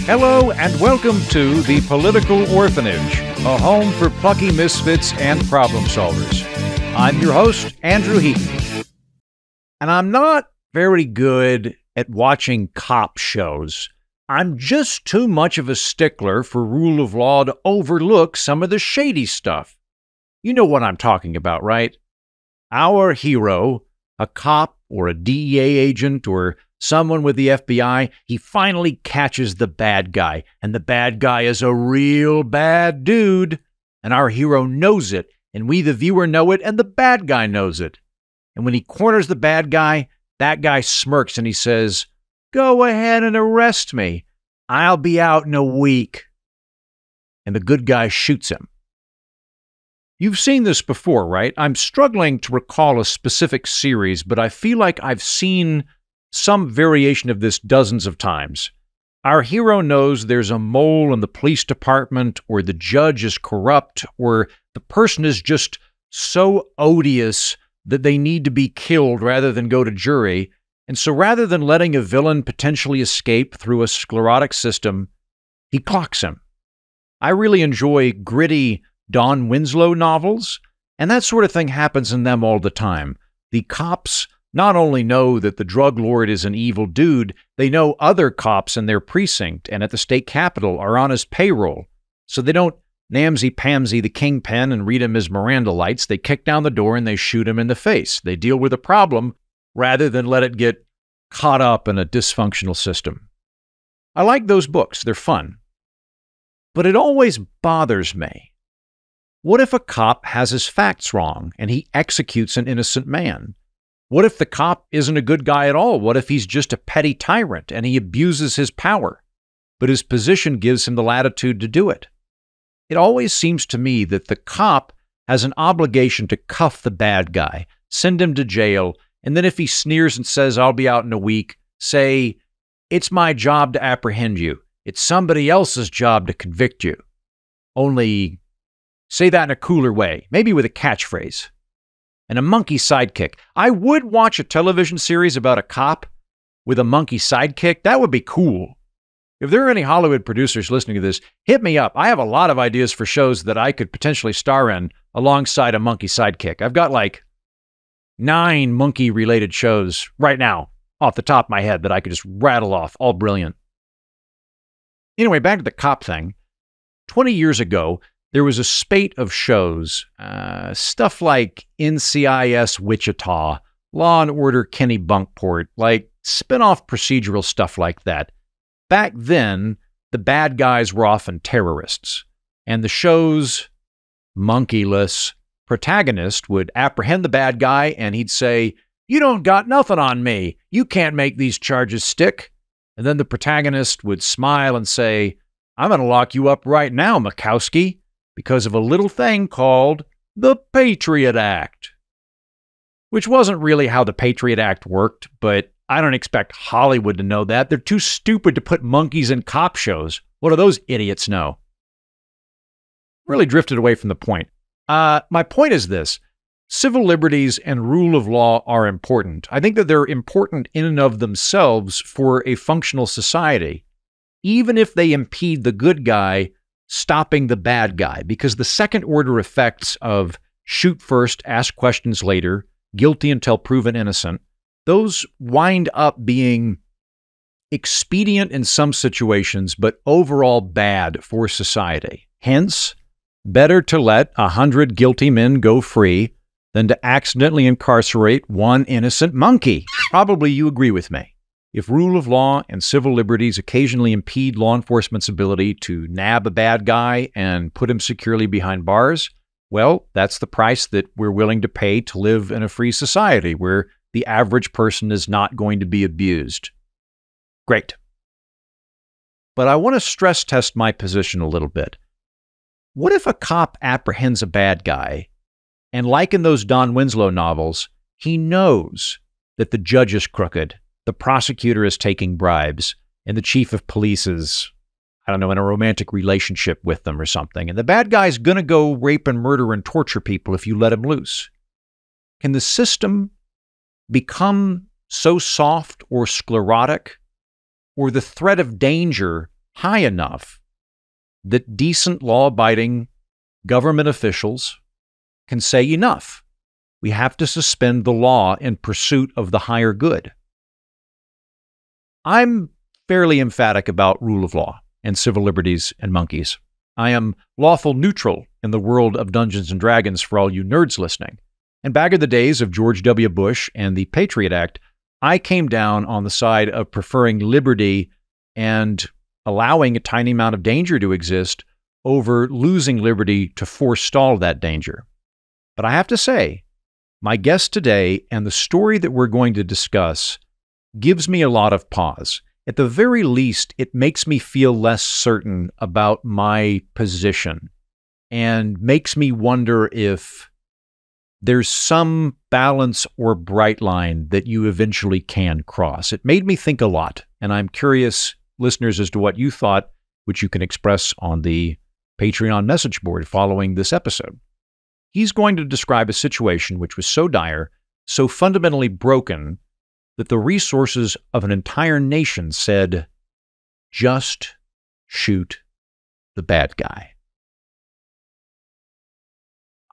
Hello and welcome to the Political Orphanage, a home for plucky misfits and problem solvers. I'm your host, Andrew Heaton. And I'm not very good at watching cop shows. I'm just too much of a stickler for rule of law to overlook some of the shady stuff. You know what I'm talking about, right? Our hero, a cop or a DEA agent or someone with the FBI, he finally catches the bad guy, and the bad guy is a real bad dude, and our hero knows it, and we the viewer know it, and the bad guy knows it. And when he corners the bad guy, that guy smirks and he says, "Go ahead and arrest me. I'll be out in a week." And the good guy shoots him. You've seen this before, right? I'm struggling to recall a specific series, but I feel like I've seen some variation of this dozens of times. Our hero knows there's a mole in the police department, or the judge is corrupt, or the person is just so odious that they need to be killed rather than go to jury. And so rather than letting a villain potentially escape through a sclerotic system, he clocks him. I really enjoy gritty Don Winslow novels, and that sort of thing happens in them all the time. The cops not only know that the drug lord is an evil dude, they know other cops in their precinct and at the state capitol are on his payroll. So they don't namsy-pamsy the kingpin and read him his Miranda lights. They kick down the door and they shoot him in the face. They deal with a problem rather than let it get caught up in a dysfunctional system. I like those books. They're fun. But it always bothers me. What if a cop has his facts wrong and he executes an innocent man? What if the cop isn't a good guy at all? What if he's just a petty tyrant and he abuses his power, but his position gives him the latitude to do it? It always seems to me that the cop has an obligation to cuff the bad guy, send him to jail, and then if he sneers and says, "I'll be out in a week," say, "It's my job to apprehend you. It's somebody else's job to convict you." Only say that in a cooler way, maybe with a catchphrase. And a monkey sidekick. I would watch a television series about a cop with a monkey sidekick. That would be cool. If there are any Hollywood producers listening to this, hit me up. I have a lot of ideas for shows that I could potentially star in alongside a monkey sidekick. I've got like 9 monkey-related shows right now off the top of my head that I could just rattle off, all brilliant. Anyway, back to the cop thing. 20 years ago, there was a spate of shows, stuff like NCIS Wichita, Law and Order Kenny Bunkport, like spin-off procedural stuff like that. Back then, the bad guys were often terrorists, and the show's monkeyless protagonist would apprehend the bad guy and he'd say, "You don't got nothing on me. You can't make these charges stick." And then the protagonist would smile and say, "I'm going to lock you up right now, Mikowski, because of a little thing called the Patriot Act." Which wasn't really how the Patriot Act worked, but I don't expect Hollywood to know that. They're too stupid to put monkeys in cop shows. What do those idiots know? Really drifted away from the point. My point is this. Civil liberties and rule of law are important. I think that they're important in and of themselves for a functional society, even if they impede the good guy stopping the bad guy, because the second order effects of shoot first, ask questions later, guilty until proven innocent, those wind up being expedient in some situations, but overall bad for society. Hence, better to let 100 guilty men go free than to accidentally incarcerate one innocent monkey. Probably you agree with me. If rule of law and civil liberties occasionally impede law enforcement's ability to nab a bad guy and put him securely behind bars, well, that's the price that we're willing to pay to live in a free society where the average person is not going to be abused. Great. But I want to stress test my position a little bit. What if a cop apprehends a bad guy, and like in those Don Winslow novels, he knows that the judge is crooked, the prosecutor is taking bribes, and the chief of police is, I don't know, in a romantic relationship with them or something, and the bad guy's gonna go rape and murder and torture people if you let him loose? Can the system become so soft or sclerotic, or the threat of danger high enough that decent law-abiding government officials can say enough. We have to suspend the law in pursuit of the higher good. I'm fairly emphatic about rule of law and civil liberties and monkeys. I am lawful neutral in the world of Dungeons and Dragons for all you nerds listening. And back in the days of George W. Bush and the Patriot Act, I came down on the side of preferring liberty and allowing a tiny amount of danger to exist over losing liberty to forestall that danger. But I have to say, my guest today and the story that we're going to discuss gives me a lot of pause. At the very least, it makes me feel less certain about my position and makes me wonder if there's some balance or bright line that you eventually can cross. It made me think a lot, and I'm curious, listeners, as to what you thought, which you can express on the Patreon message board following this episode. He's going to describe a situation which was so dire, so fundamentally broken, that the resources of an entire nation said, just shoot the bad guy.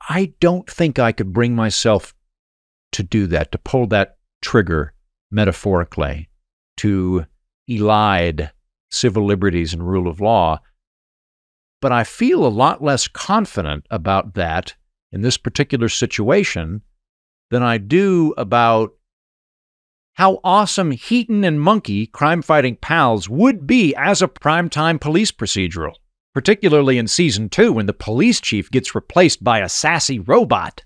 I don't think I could bring myself to do that, to pull that trigger metaphorically, to elide civil liberties and rule of law. But I feel a lot less confident about that in this particular situation than I do about how awesome Heaton and Monkey, crime-fighting pals, would be as a primetime police procedural, particularly in Season 2 when the police chief gets replaced by a sassy robot.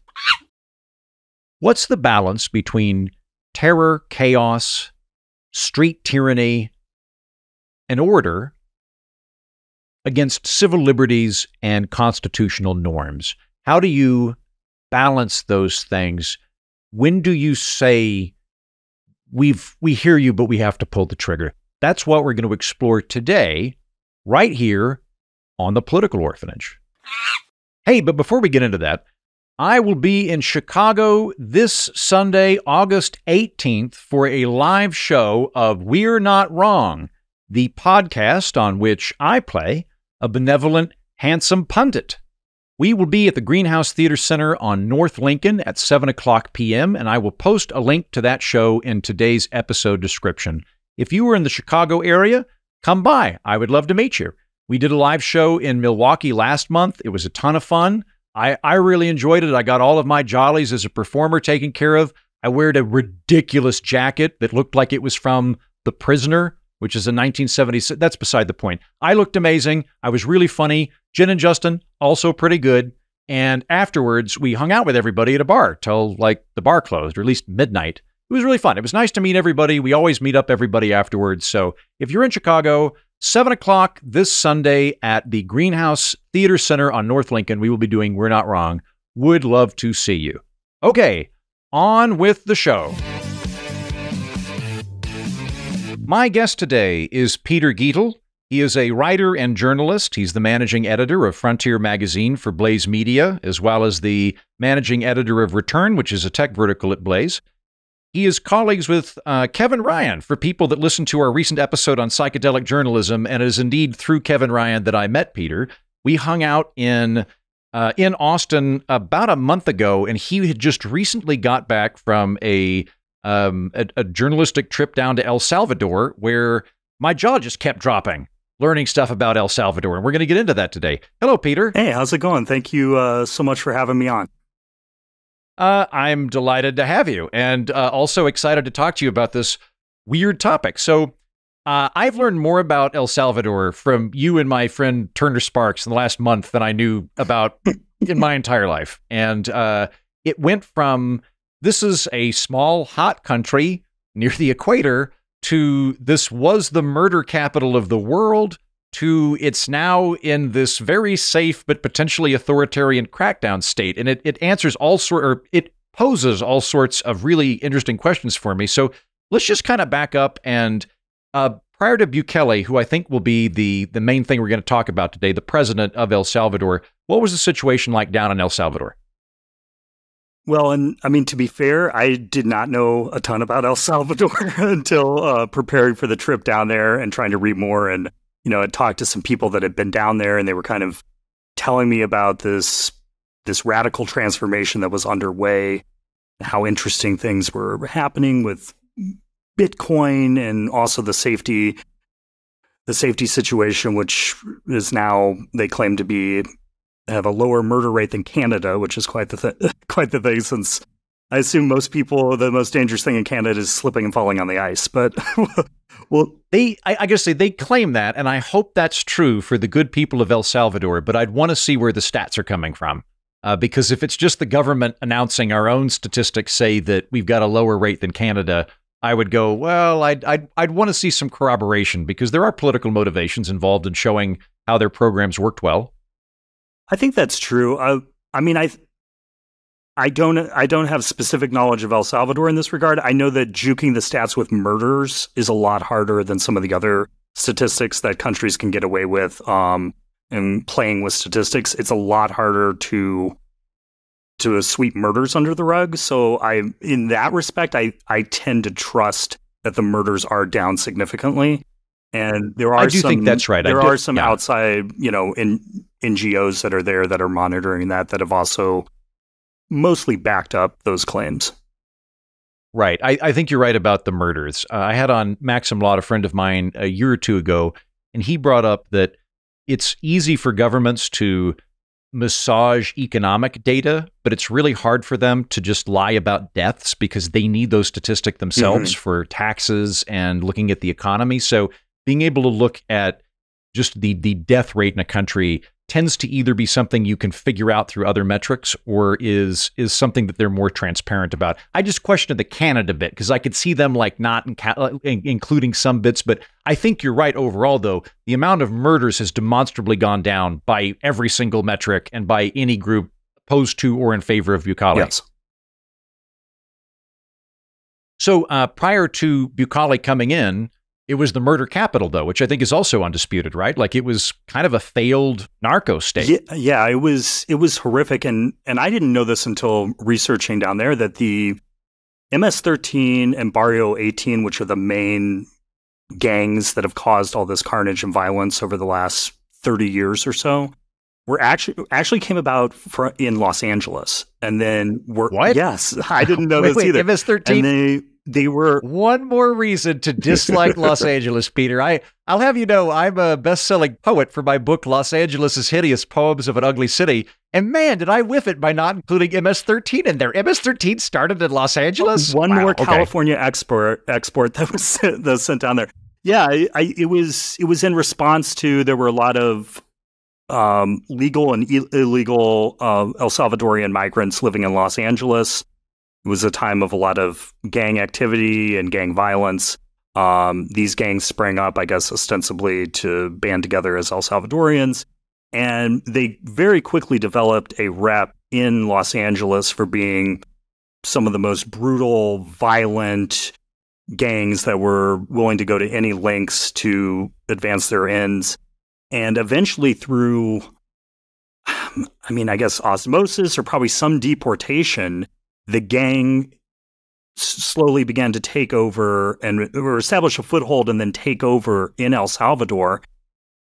What's the balance between terror, chaos, street tyranny, and order against civil liberties and constitutional norms? How do you balance those things? When do you say, we hear you, but we have to pull the trigger? That's what we're going to explore today, right here on The Political Orphanage. Hey, but before we get into that, I will be in Chicago this Sunday, August 18th, for a live show of We're Not Wrong, the podcast on which I play a benevolent, handsome pundit. We will be at the Greenhouse Theater Center on North Lincoln at 7 o'clock p.m., and I will post a link to that show in today's episode description. If you were in the Chicago area, come by. I would love to meet you. We did a live show in Milwaukee last month. It was a ton of fun. I really enjoyed it. I got all of my jollies as a performer taken care of. I wore a ridiculous jacket that looked like it was from The Prisoner, which is a 1970s. That's beside the point. I looked amazing. I was really funny. Jen and Justin, also pretty good. And afterwards, we hung out with everybody at a bar till like the bar closed, or at least midnight. It was really fun. It was nice to meet everybody. We always meet up everybody afterwards. So if you're in Chicago, 7 o'clock this Sunday at the Greenhouse Theater Center on North Lincoln, we will be doing We're Not Wrong. Would love to see you. Okay, on with the show. My guest today is Peter Gietl. He is a writer and journalist. He's the managing editor of Frontier Magazine for Blaze Media, as well as the managing editor of Return, which is a tech vertical at Blaze. He is colleagues with Kevin Ryan, for people that listen to our recent episode on psychedelic journalism, and it is indeed through Kevin Ryan that I met Peter. We hung out in Austin about a month ago, and he had just recently got back from a journalistic trip down to El Salvador, where my jaw just kept dropping, learning stuff about El Salvador, and we're going to get into that today. Hello, Peter. Hey, how's it going? Thank you so much for having me on. I'm delighted to have you, and also excited to talk to you about this weird topic. So I've learned more about El Salvador from you and my friend Turner Sparks in the last month than I knew about in my entire life. And it went from, this is a small, hot country near the equator, to this was the murder capital of the world, to it's now in this very safe but potentially authoritarian crackdown state. And it answers it poses all sorts of really interesting questions for me. So let's just kind of back up and prior to Bukele, who I think will be the main thing we're going to talk about today, the president of El Salvador, what was the situation like down in El Salvador? Well, and I mean, to be fair, I did not know a ton about El Salvador until preparing for the trip down there and trying to read more and, had talked to some people that had been down there, and they were kind of telling me about this radical transformation that was underway, how interesting things were happening with Bitcoin, and also the safety situation, which is now, they claim to have a lower murder rate than Canada, which is quite the thing, since I assume most people, the most dangerous thing in Canada is slipping and falling on the ice. But well, I guess they claim that, and I hope that's true for the good people of El Salvador, but I'd want to see where the stats are coming from. Because if it's just the government announcing, our own statistics say that we've got a lower rate than Canada, I would go, well, I'd want to see some corroboration, because there are political motivations involved in showing how their programs worked well. I think that's true. I don't have specific knowledge of El Salvador in this regard. I know that juking the stats with murders is a lot harder than some of the other statistics that countries can get away with. And playing with statistics, it's a lot harder to sweep murders under the rug. So in that respect, I tend to trust that the murders are down significantly. And I think that's right. There are some outside, NGOs that are there that are monitoring that have also mostly backed up those claims. Right. I think you're right about the murders. I had on Maxim Lott, a friend of mine, a year or two ago, and he brought up that it's easy for governments to massage economic data, but it's really hard for them to just lie about deaths, because they need those statistics themselves for taxes and looking at the economy. So being able to look at just the death rate in a country tends to either be something you can figure out through other metrics, or is something that they're more transparent about. I just questioned the Canada bit, because I could see them like not including some bits, but I think you're right overall, though. The amount of murders has demonstrably gone down by every single metric and by any group opposed to or in favor of Bukele. Yes. So prior to Bukele coming in, it was the murder capital, though, which I think is also undisputed, right? Like, it was kind of a failed narco state. Yeah, it was horrific. And I didn't know this until researching down there, that the MS-13 and Barrio 18, which are the main gangs that have caused all this carnage and violence over the last 30 years or so, were actually came about in Los Angeles. And then What? Yes, I didn't know this either. MS-13? And they were one more reason to dislike Los Angeles, Peter. I'll have you know, I'm a best-selling poet for my book, Los Angeles' Hideous Poems of an Ugly City. And man, did I whiff it by not including MS-13 in there. MS-13 started in Los Angeles? One more California export that was sent down there. Yeah, it was in response to, there were a lot of legal and illegal El Salvadorian migrants living in Los Angeles. It was a time of a lot of gang activity and gang violence. These gangs sprang up, I guess, ostensibly to band together as El Salvadorians. And they very quickly developed a rep in Los Angeles for being some of the most brutal, violent gangs that were willing to go to any lengths to advance their ends. And eventually through, I guess, osmosis or probably some deportation, the gang slowly began to take over or establish a foothold and then take over in El Salvador,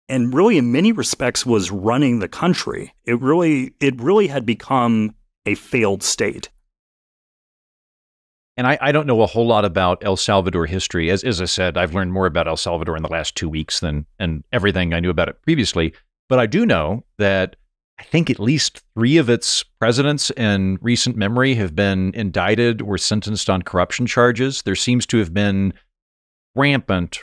and really in many respects was running the country. It really had become a failed state. And I don't know a whole lot about El Salvador history. As I said, I've learned more about El Salvador in the last 2 weeks than everything I knew about it previously. But I do know that I think at least 3 of its presidents in recent memory have been indicted or sentenced on corruption charges. There seems to have been rampant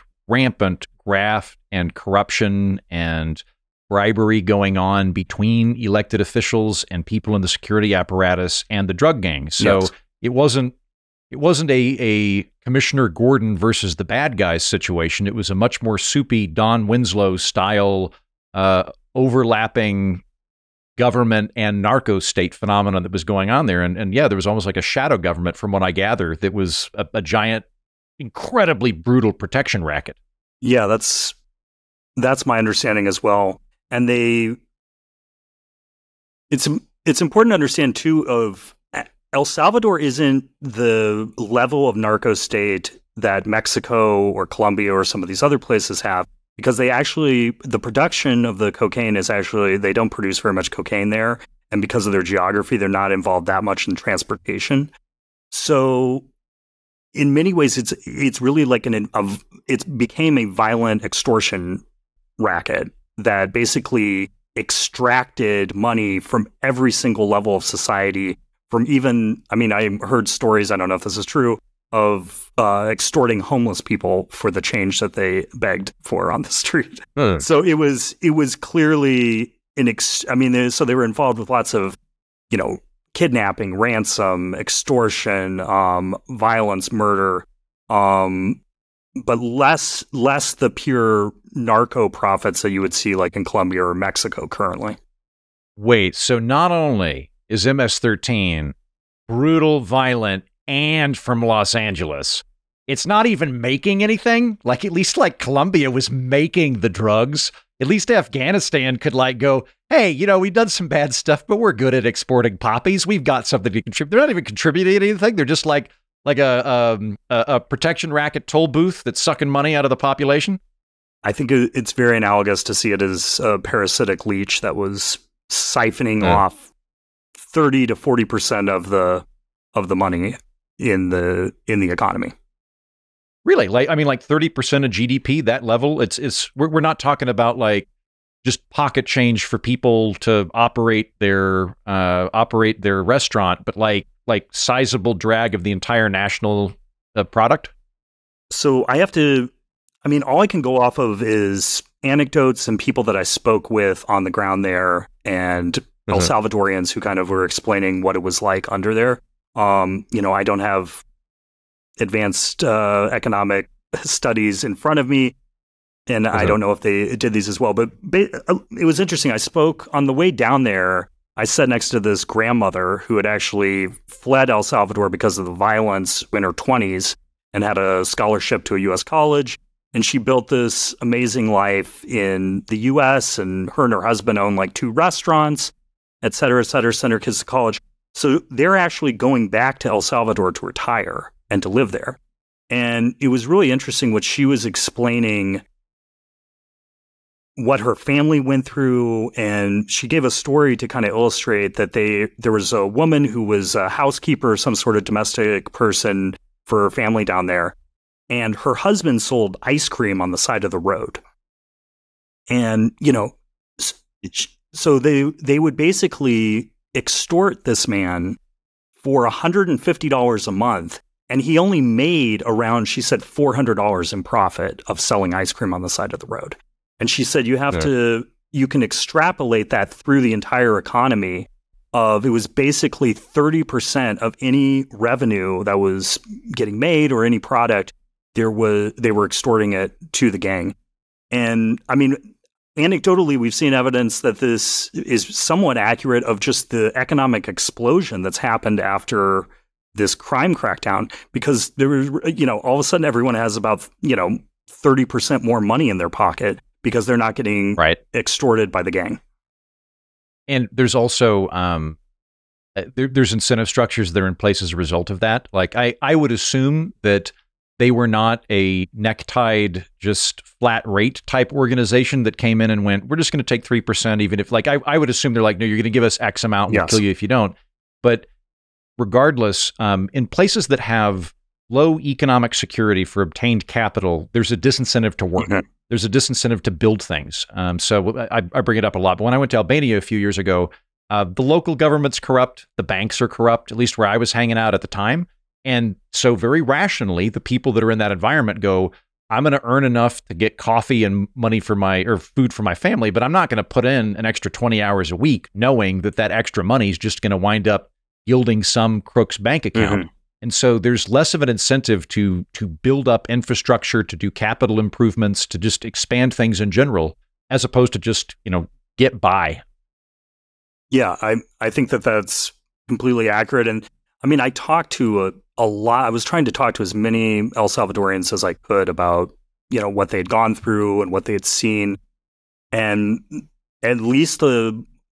graft and corruption and bribery going on between elected officials and people in the security apparatus and the drug gangs. So yes. It wasn't a Commissioner Gordon versus the bad guys situation. It was a much more soupy Don Winslow style overlapping government and narco state phenomenon that was going on there. And yeah, there was almost like a shadow government, from what I gather, that was a giant, incredibly brutal protection racket. Yeah, that's my understanding as well. And it's important to understand too, of El Salvador isn't the level of narco state that Mexico or Colombia or some of these other places have. because the production of the cocaine is actually, they don't produce very much cocaine there. And because of their geography, they're not involved that much in transportation. So in many ways, it's really like it became a violent extortion racket that basically extracted money from every single level of society. From even, I mean, I heard stories, I don't know if this is true, of extorting homeless people for the change that they begged for on the street. So it was clearly so they were involved with lots of, kidnapping, ransom, extortion, violence, murder, but less the pure narco profits that you would see like in Colombia or Mexico currently. Wait, so not only is MS-13 brutal, violent, and from Los Angeles, it's not even making anything? Like, at least like Colombia was making the drugs. At least Afghanistan could like go, hey, we've done some bad stuff, but we're good at exporting poppies. We've got something to contribute. They're not even contributing anything. They're just like a protection racket toll booth that's sucking money out of the population. I think it's very analogous to see it as a parasitic leech that was siphoning off 30 to 40% of the money in the economy. Really? Like 30% of GDP, that level? We're not talking about like just pocket change for people to operate their restaurant, but like sizable drag of the entire national product. So all I can go off of is anecdotes and people that I spoke with on the ground there, and El Salvadorians who kind of were explaining what it was like under there. I don't have advanced economic studies in front of me, and I don't know if they did these as well, but it was interesting. I spoke on the way down there. I sat next to this grandmother who had actually fled El Salvador because of the violence in her 20s and had a scholarship to a U.S. college. And she built this amazing life in the U.S., and her husband owned like 2 restaurants, et cetera, sent her kids to college. So they're actually going back to El Salvador to retire and to live there. And it was really interesting what she was explaining, what her family went through. And she gave a story to kind of illustrate that there was a woman who was a housekeeper, some sort of domestic person for her family down there. And her husband sold ice cream on the side of the road. And, so they would basically extort this man for $150 a month. And he only made around, she said, $400 in profit of selling ice cream on the side of the road. And she said, you can extrapolate that through the entire economy it was basically 30% of any revenue that was getting made or any product, they were extorting it to the gang. And anecdotally, we've seen evidence that this is somewhat accurate of just the economic explosion that's happened after this crime crackdown, because there was, all of a sudden everyone has about, 30% more money in their pocket because they're not getting extorted by the gang. And there's also, there's incentive structures that are in place as a result of that. Like I would assume that they were not a necktied, just flat rate type organization that came in and went, we're just going to take 3%, even if I would assume they're like, no, you're going to give us X amount and we'll kill you if you don't. But regardless, in places that have low economic security for obtained capital, there's a disincentive to work. Mm-hmm. There's a disincentive to build things. So I bring it up a lot. But when I went to Albania a few years ago, the local government's corrupt. The banks are corrupt, at least where I was hanging out at the time. And so very rationally, the people that are in that environment go, I'm going to earn enough to get coffee and money or food for my family, but I'm not going to put in an extra 20 hours a week knowing that extra money is just going to wind up yielding some crook's bank account. Mm-hmm. And so there's less of an incentive to build up infrastructure, to do capital improvements, to just expand things in general, as opposed to just, get by. Yeah, I think that's completely accurate. And I talked to a lot. I was trying to talk to as many El Salvadorians as I could about, what they'd gone through and what they had seen. And at least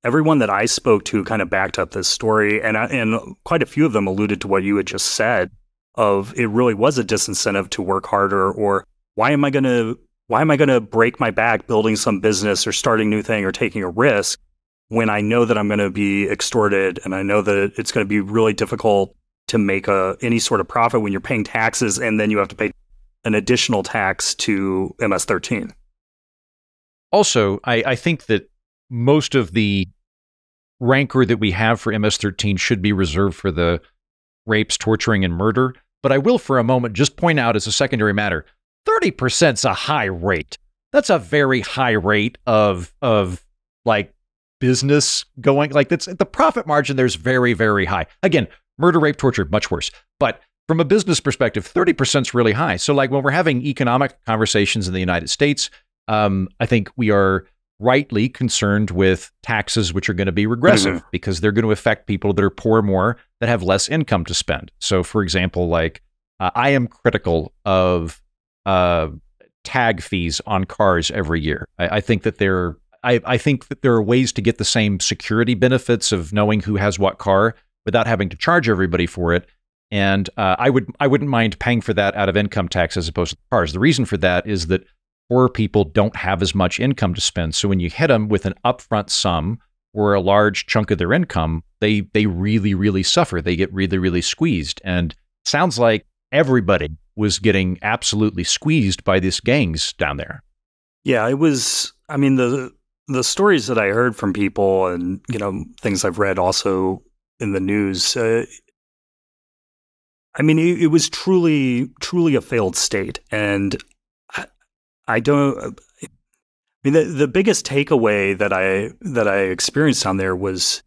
everyone that I spoke to kind of backed up this story. And quite a few of them alluded to what you had just said, of it really was a disincentive to work harder, or why am I going to why am I going to break my back building some business or starting a new thing or taking a risk when I know that I'm going to be extorted and I know that it's going to be really difficult to make any sort of profit when you're paying taxes and then you have to pay an additional tax to MS-13. Also, I think that most of the rancor that we have for MS-13 should be reserved for the rapes, torturing, and murder. But I will for a moment just point out as a secondary matter, 30% is a high rate. That's a very high rate of like business going, like that's the profit margin there's very, very high. Again, murder, rape, torture, much worse. But from a business perspective, 30% is really high. So like when we're having economic conversations in the United States, I think we are rightly concerned with taxes, which are going to be regressive because they're going to affect people that are poor more, that have less income to spend. So for example, like I am critical of tag fees on cars every year. I think that I think that there are ways to get the same security benefits of knowing who has what car without having to charge everybody for it. And I wouldn't mind paying for that out of income tax as opposed to cars. The reason for that is that poor people don't have as much income to spend. So when you hit them with an upfront sum or a large chunk of their income, they really, really suffer. They get really, really squeezed. And it sounds like everybody was getting absolutely squeezed by these gangs down there. Yeah, it was, I mean, the stories that I heard from people and, things I've read also in the news, I mean, it was truly a failed state. And the biggest takeaway that I experienced down there was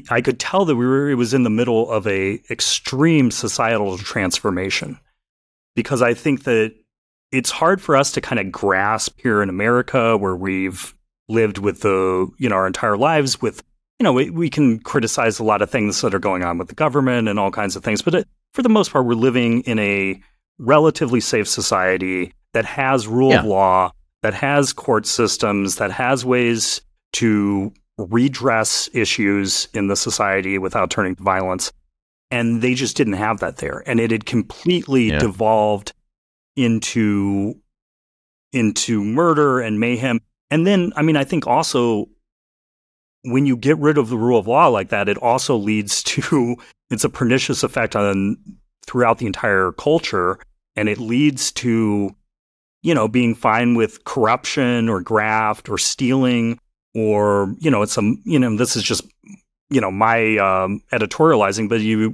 I could tell that it was in the middle of a extreme societal transformation, because I think that it's hard for us to kind of grasp here in America, where we've lived with our entire lives with, we can criticize a lot of things that are going on with the government and all kinds of things, but for the most part, we're living in a relatively safe society that has rule of law, that has court systems, that has ways to redress issues in the society without turning to violence. And they just didn't have that there. And it had completely devolved into murder and mayhem. And then, I mean, I think also when you get rid of the rule of law like that, it also leads to, it's a pernicious effect throughout the entire culture. And it leads to, being fine with corruption or graft or stealing, or, this is just, my editorializing, but you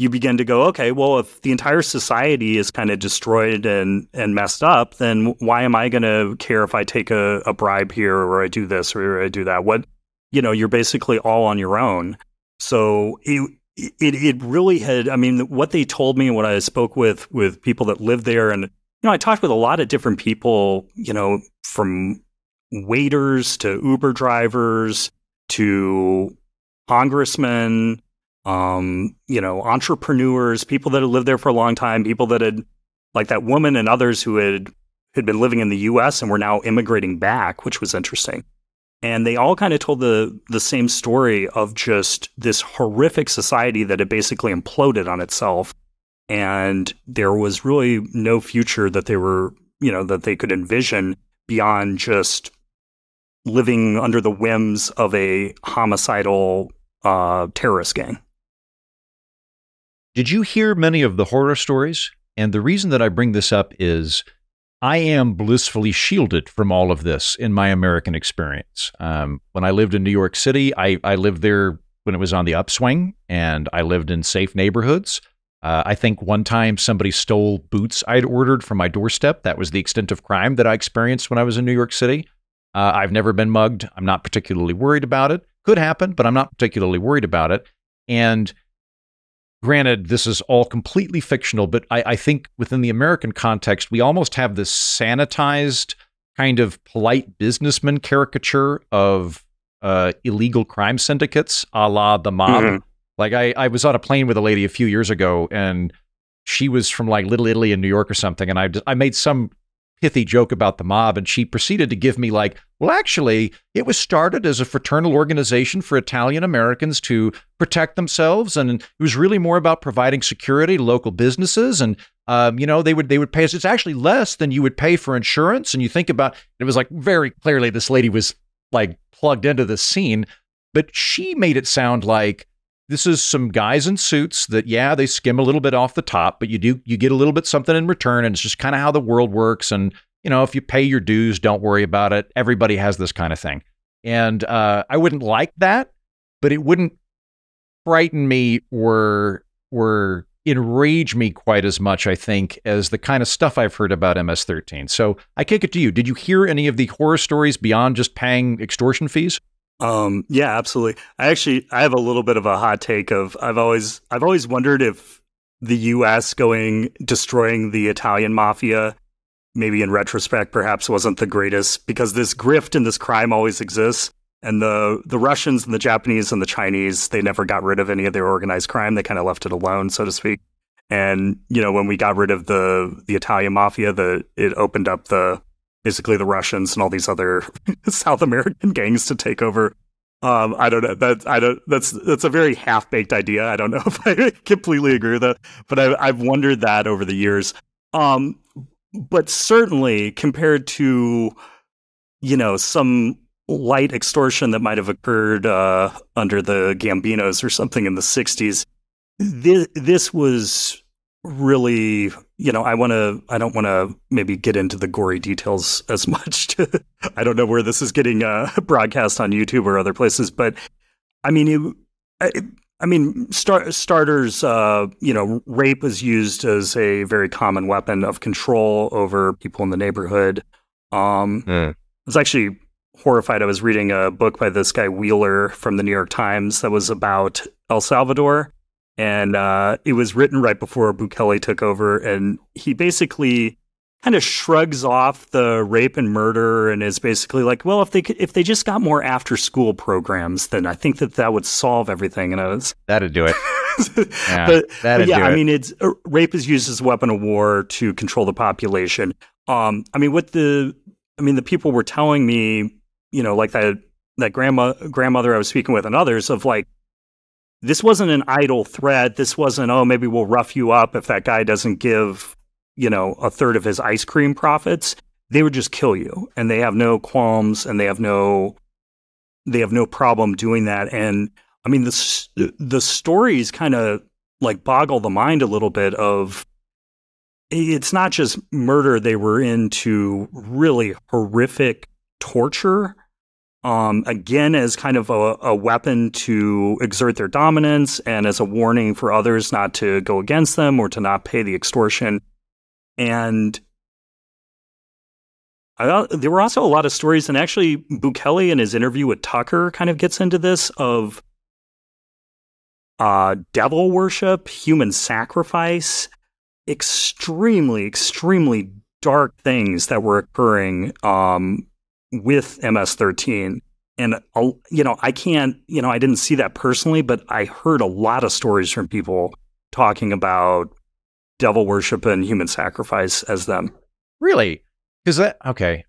begin to go, okay, well, if the entire society is kind of destroyed and messed up, then why am I going to care if I take a bribe here or I do this or I do that? You're basically all on your own. So it really had, I mean, what they told me and what I spoke with people that lived there, and, I talked with a lot of different people, from waiters to Uber drivers to congressmen, entrepreneurs, people that had lived there for a long time, people that had, like that woman and others who had been living in the US and were now immigrating back, which was interesting. And they all kind of told the same story of just this horrific society that had basically imploded on itself. And there was really no future that they were, that they could envision beyond just living under the whims of a homicidal terrorist gang. Did you hear many of the horror stories? And the reason that I bring this up is I am blissfully shielded from all of this in my American experience. When I lived in New York City, I lived there when it was on the upswing, and I lived in safe neighborhoods. I think one time somebody stole boots I'd ordered from my doorstep. That was the extent of crime that I experienced when I was in New York City. I've never been mugged. I'm not particularly worried about it. Could happen, but I'm not particularly worried about it. And granted, this is all completely fictional, but I think within the American context, we almost have this sanitized kind of polite businessman caricature of illegal crime syndicates, a la the mob. Mm-hmm. Like I was on a plane with a lady a few years ago, and she was from like Little Italy in New York or something, and I made some pithy joke about the mob, and she proceeded to give me like, well, actually, it was started as a fraternal organization for Italian Americans to protect themselves, and it was really more about providing security to local businesses, and they would pay us. It's actually less than you would pay for insurance, and you think about it was like very clearly this lady was like plugged into the scene, but she made it sound like this is some guys in suits that, yeah, they skim a little bit off the top, but you get a little bit something in return, and it's just kind of how the world works. And, if you pay your dues, don't worry about it. Everybody has this kind of thing. And I wouldn't like that, but it wouldn't frighten me or enrage me quite as much, I think, as the kind of stuff I've heard about MS-13. So I kick it to you. Did you hear any of the horror stories beyond just paying extortion fees? Yeah, absolutely. I have a little bit of a hot take of I've always wondered if the US destroying the Italian mafia, maybe in retrospect, perhaps wasn't the greatest, because this grift and this crime always exists. And the Russians and the Japanese and the Chinese, they never got rid of any of their organized crime. They kind of left it alone, so to speak. And, when we got rid of the Italian mafia, it opened up basically the Russians and all these other South American gangs to take over. I don't know. That's a very half-baked idea. I don't know if I completely agree with that, but I've wondered that over the years. But certainly compared to, some light extortion that might have occurred under the Gambinos or something in the 60s, this was really, I don't want to maybe get into the gory details as much. I don't know where this is getting broadcast on YouTube or other places, but I mean, starters, rape was used as a very common weapon of control over people in the neighborhood. I was actually horrified. I was reading a book by this guy Wheeler from the New York Times that was about El Salvador. And it was written right before Bukele took over, and he basically kind of shrugs off the rape and murder, and is basically like, "Well, if they just got more after school programs, then I think that would solve everything." And I was that'd do it. I mean, rape is used as a weapon of war to control the population. The people were telling me, like that grandmother I was speaking with and others of like, this wasn't an idle threat. This wasn't, oh, maybe we'll rough you up if that guy doesn't give, a third of his ice cream profits. They would just kill you, and they have no qualms, and they have no problem doing that. And I mean, the stories kind of like boggle the mind a little bit of, it's not just murder. They were into really horrific torture. Again, as kind of a weapon to exert their dominance and as a warning for others not to go against them or to not pay the extortion. And there were also a lot of stories, and actually Bukele in his interview with Tucker kind of gets into this, of devil worship, human sacrifice, extremely, extremely dark things that were occurring with MS-13. And, I can't, I didn't see that personally, but I heard a lot of stories from people talking about devil worship and human sacrifice as them. Really? Because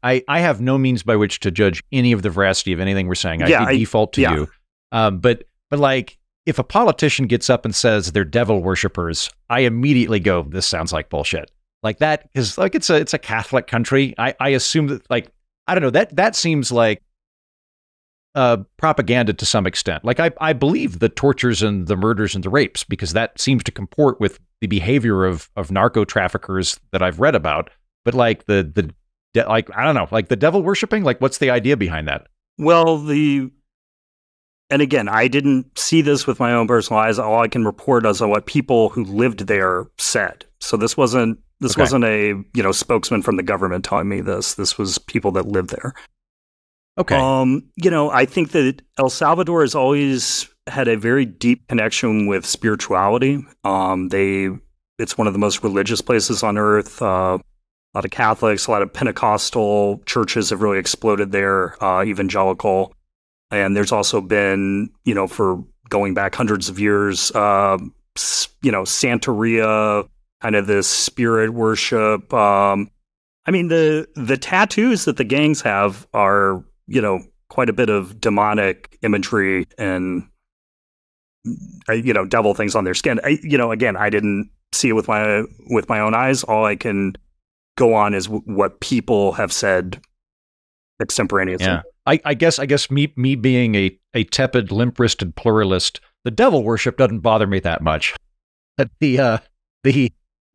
I have no means by which to judge any of the veracity of anything we're saying. I default to you. But like, if a politician gets up and says they're devil worshipers, I immediately go, this sounds like bullshit. Like that is like, it's a Catholic country. I assume that, like, I don't know, that seems like propaganda to some extent. Like I believe the tortures and the murders and the rapes, because that seems to comport with the behavior of narco traffickers that I've read about. But like I don't know, like the devil worshiping, like what's the idea behind that? Well, and again, I didn't see this with my own personal eyes. All I can report is on what people who lived there said. So this wasn't a spokesman from the government telling me this. This was people that lived there. Okay. I think that El Salvador has always had a very deep connection with spirituality. It's one of the most religious places on earth. A lot of Catholics, a lot of Pentecostal churches have really exploded there, evangelical. And there's also been, for going back hundreds of years, Santeria, kind of this spirit worship. I mean, the tattoos that the gangs have are, quite a bit of demonic imagery and, devil things on their skin. Again, I didn't see it with my own eyes. All I can go on is what people have said extemporaneously. Yeah. I guess me being a tepid, limp-wristed pluralist, the devil worship doesn't bother me that much. The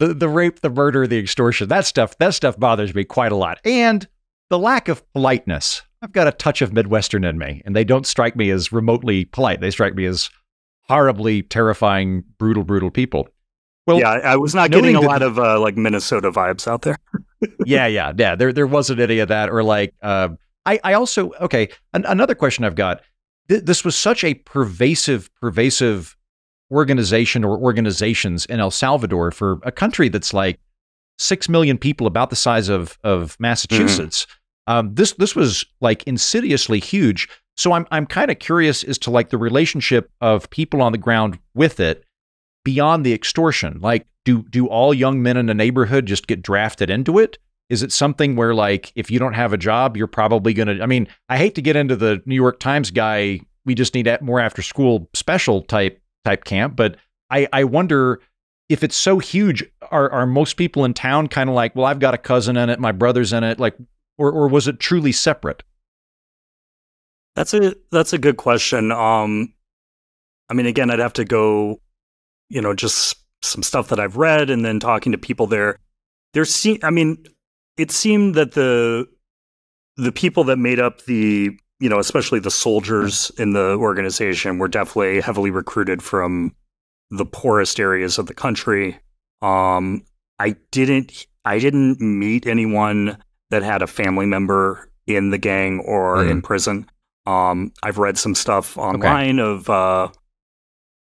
rape, the murder, the extortion, that stuff bothers me quite a lot. And the lack of politeness. I've got a touch of Midwestern in me, and they don't strike me as remotely polite. They strike me as horribly terrifying, brutal people. Well, yeah, I was not getting a lot of Minnesota vibes out there. yeah. There wasn't any of that, or I also, okay, another question I've got. This was such a pervasive organization or organizations in El Salvador for a country that's like 6 million people, about the size of Massachusetts. This was like insidiously huge. So I'm kind of curious as to like the relationship of people on the ground with it beyond the extortion. Like, do all young men in a neighborhood just get drafted into it? Is it something where, like, if you don't have a job, you're probably going to, I mean, I hate to get into the New York Times guy, we just need more after school special type camp, but I wonder if it's so huge, are most people in town kind of like, well, I've got a cousin in it, my brother's in it, like, or was it truly separate? That's a good question. I mean, again, I'd have to go, just some stuff that I've read and then talking to people there. It seemed that the people that made up the, especially the soldiers in the organization were definitely heavily recruited from the poorest areas of the country. I didn't meet anyone that had a family member in the gang or in prison. I've read some stuff online of,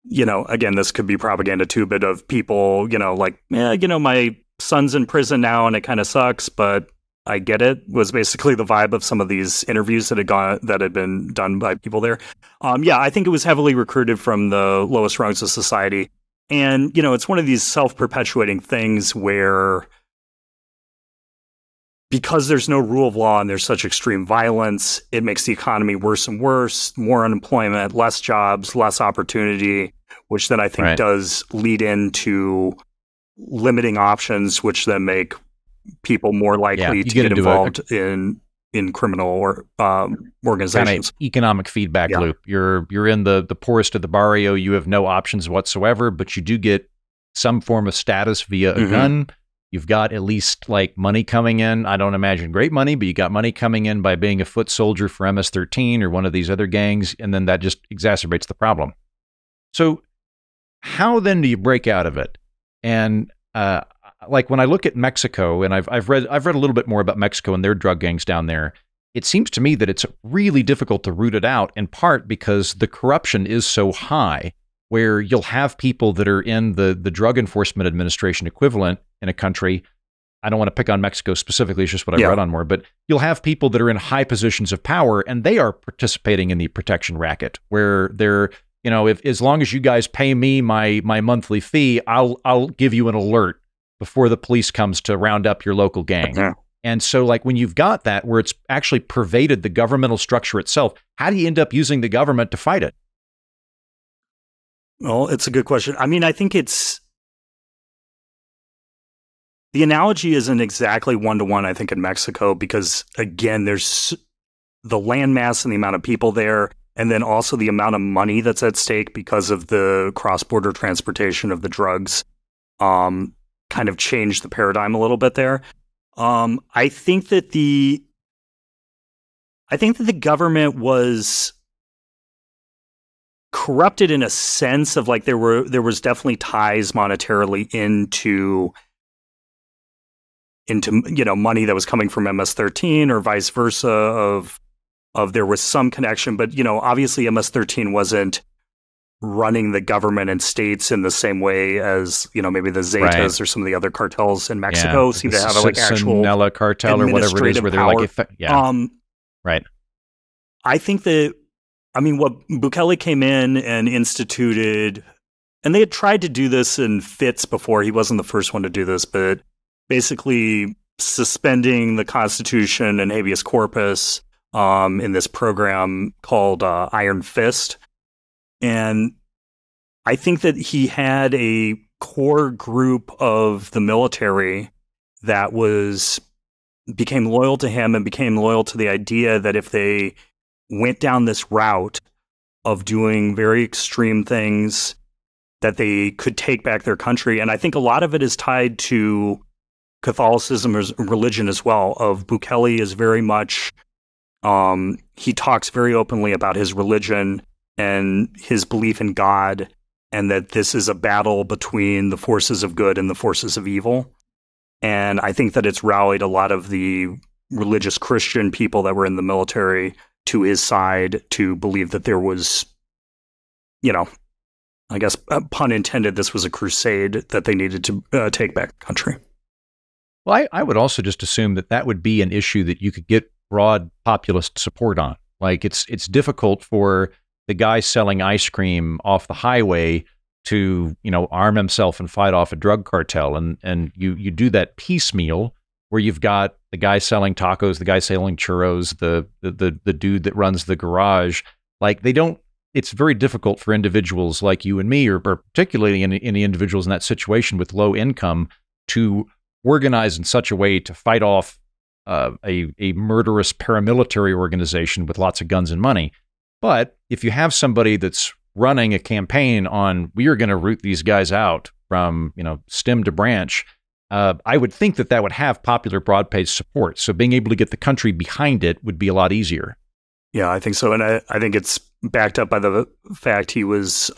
again, this could be propaganda too, but of people, my son's in prison now and it kind of sucks, but I get it, was basically the vibe of some of these interviews that had been done by people there. I think it was heavily recruited from the lowest rungs of society. And, it's one of these self-perpetuating things where, because there's no rule of law and there's such extreme violence, it makes the economy worse and worse, more unemployment, less jobs, less opportunity, which then I think does lead into limiting options, which then make people more likely to get involved in criminal or organizations. Kind of economic feedback loop. You're in the poorest of the barrio. You have no options whatsoever, but you do get some form of status via a gun. You've got at least like money coming in. I don't imagine great money, but you got money coming in by being a foot soldier for MS-13 or one of these other gangs, and then that just exacerbates the problem. So how then do you break out of it? And like when I look at Mexico, and I've read a little bit more about Mexico and their drug gangs down there, it seems to me that it's really difficult to root it out, in part because the corruption is so high, where you'll have people that are in the Drug Enforcement Administration equivalent in a country. I don't want to pick on Mexico specifically, it's just what I read on more, but you'll have people that are in high positions of power and they are participating in the protection racket, where they're, if as long as you guys pay me my monthly fee, I'll give you an alert before the police comes to round up your local gang. And so like when you've got that, where it's actually pervaded the governmental structure itself, how do you end up using the government to fight it? Well, it's a good question. I mean, I think the analogy isn't exactly one-to-one, I think, in Mexico, because, again, there's the landmass and the amount of people there, and then also the amount of money that's at stake because of the cross-border transportation of the drugs kind of changed the paradigm a little bit there. I think that the government was corrupted in a sense of like there was definitely ties monetarily into money that was coming from MS-13 or vice versa of there was some connection, but obviously MS-13 wasn't running the government and states in the same way as maybe the Zetas or some of the other cartels in Mexico seem to have like actual Sinaloa cartel or whatever it is, where they're power. Right. I think that, what Bukele came in and instituted, and they had tried to do this in fits before. He wasn't the first one to do this, but basically suspending the Constitution and habeas corpus in this program called Iron Fist. And I think that he had a core group of the military that became loyal to him and became loyal to the idea that if they went down this route of doing very extreme things, that they could take back their country. And I think a lot of it is tied to Catholicism or religion as well. Of Bukele is very much, he talks very openly about his religion and his belief in God, and that this is a battle between the forces of good and the forces of evil. And I think that it's rallied a lot of the religious Christian people that were in the military to his side to believe that there was, I guess, pun intended, this was a crusade that they needed to take back the country. Well, I would also just assume that would be an issue that you could get broad populist support on. Like, it's difficult for the guy selling ice cream off the highway to, arm himself and fight off a drug cartel. And you do that piecemeal where you've got the guy selling tacos, the guy selling churros, the dude that runs the garage. Like, it's very difficult for individuals like you and me, or particularly any individuals in that situation with low income, to organize in such a way to fight off a murderous paramilitary organization with lots of guns and money. But if you have somebody that's running a campaign on, we are going to root these guys out from, stem to branch, I would think that would have popular broad-based support. So being able to get the country behind it would be a lot easier. Yeah, I think so. And I think it's backed up by the fact he was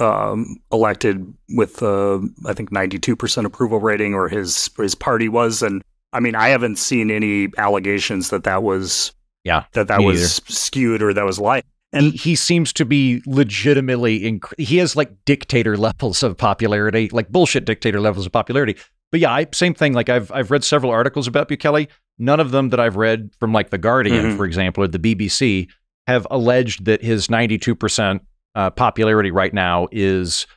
elected with, I think, 92% approval rating, or his party was. And I mean, I haven't seen any allegations that was skewed or that was lied. And he seems to be legitimately, he has like dictator levels of popularity, like bullshit dictator levels of popularity. But yeah, same thing. Like I've read several articles about Bukele. None of them that I've read from like The Guardian, for example, or the BBC, have alleged that his 92% popularity right now is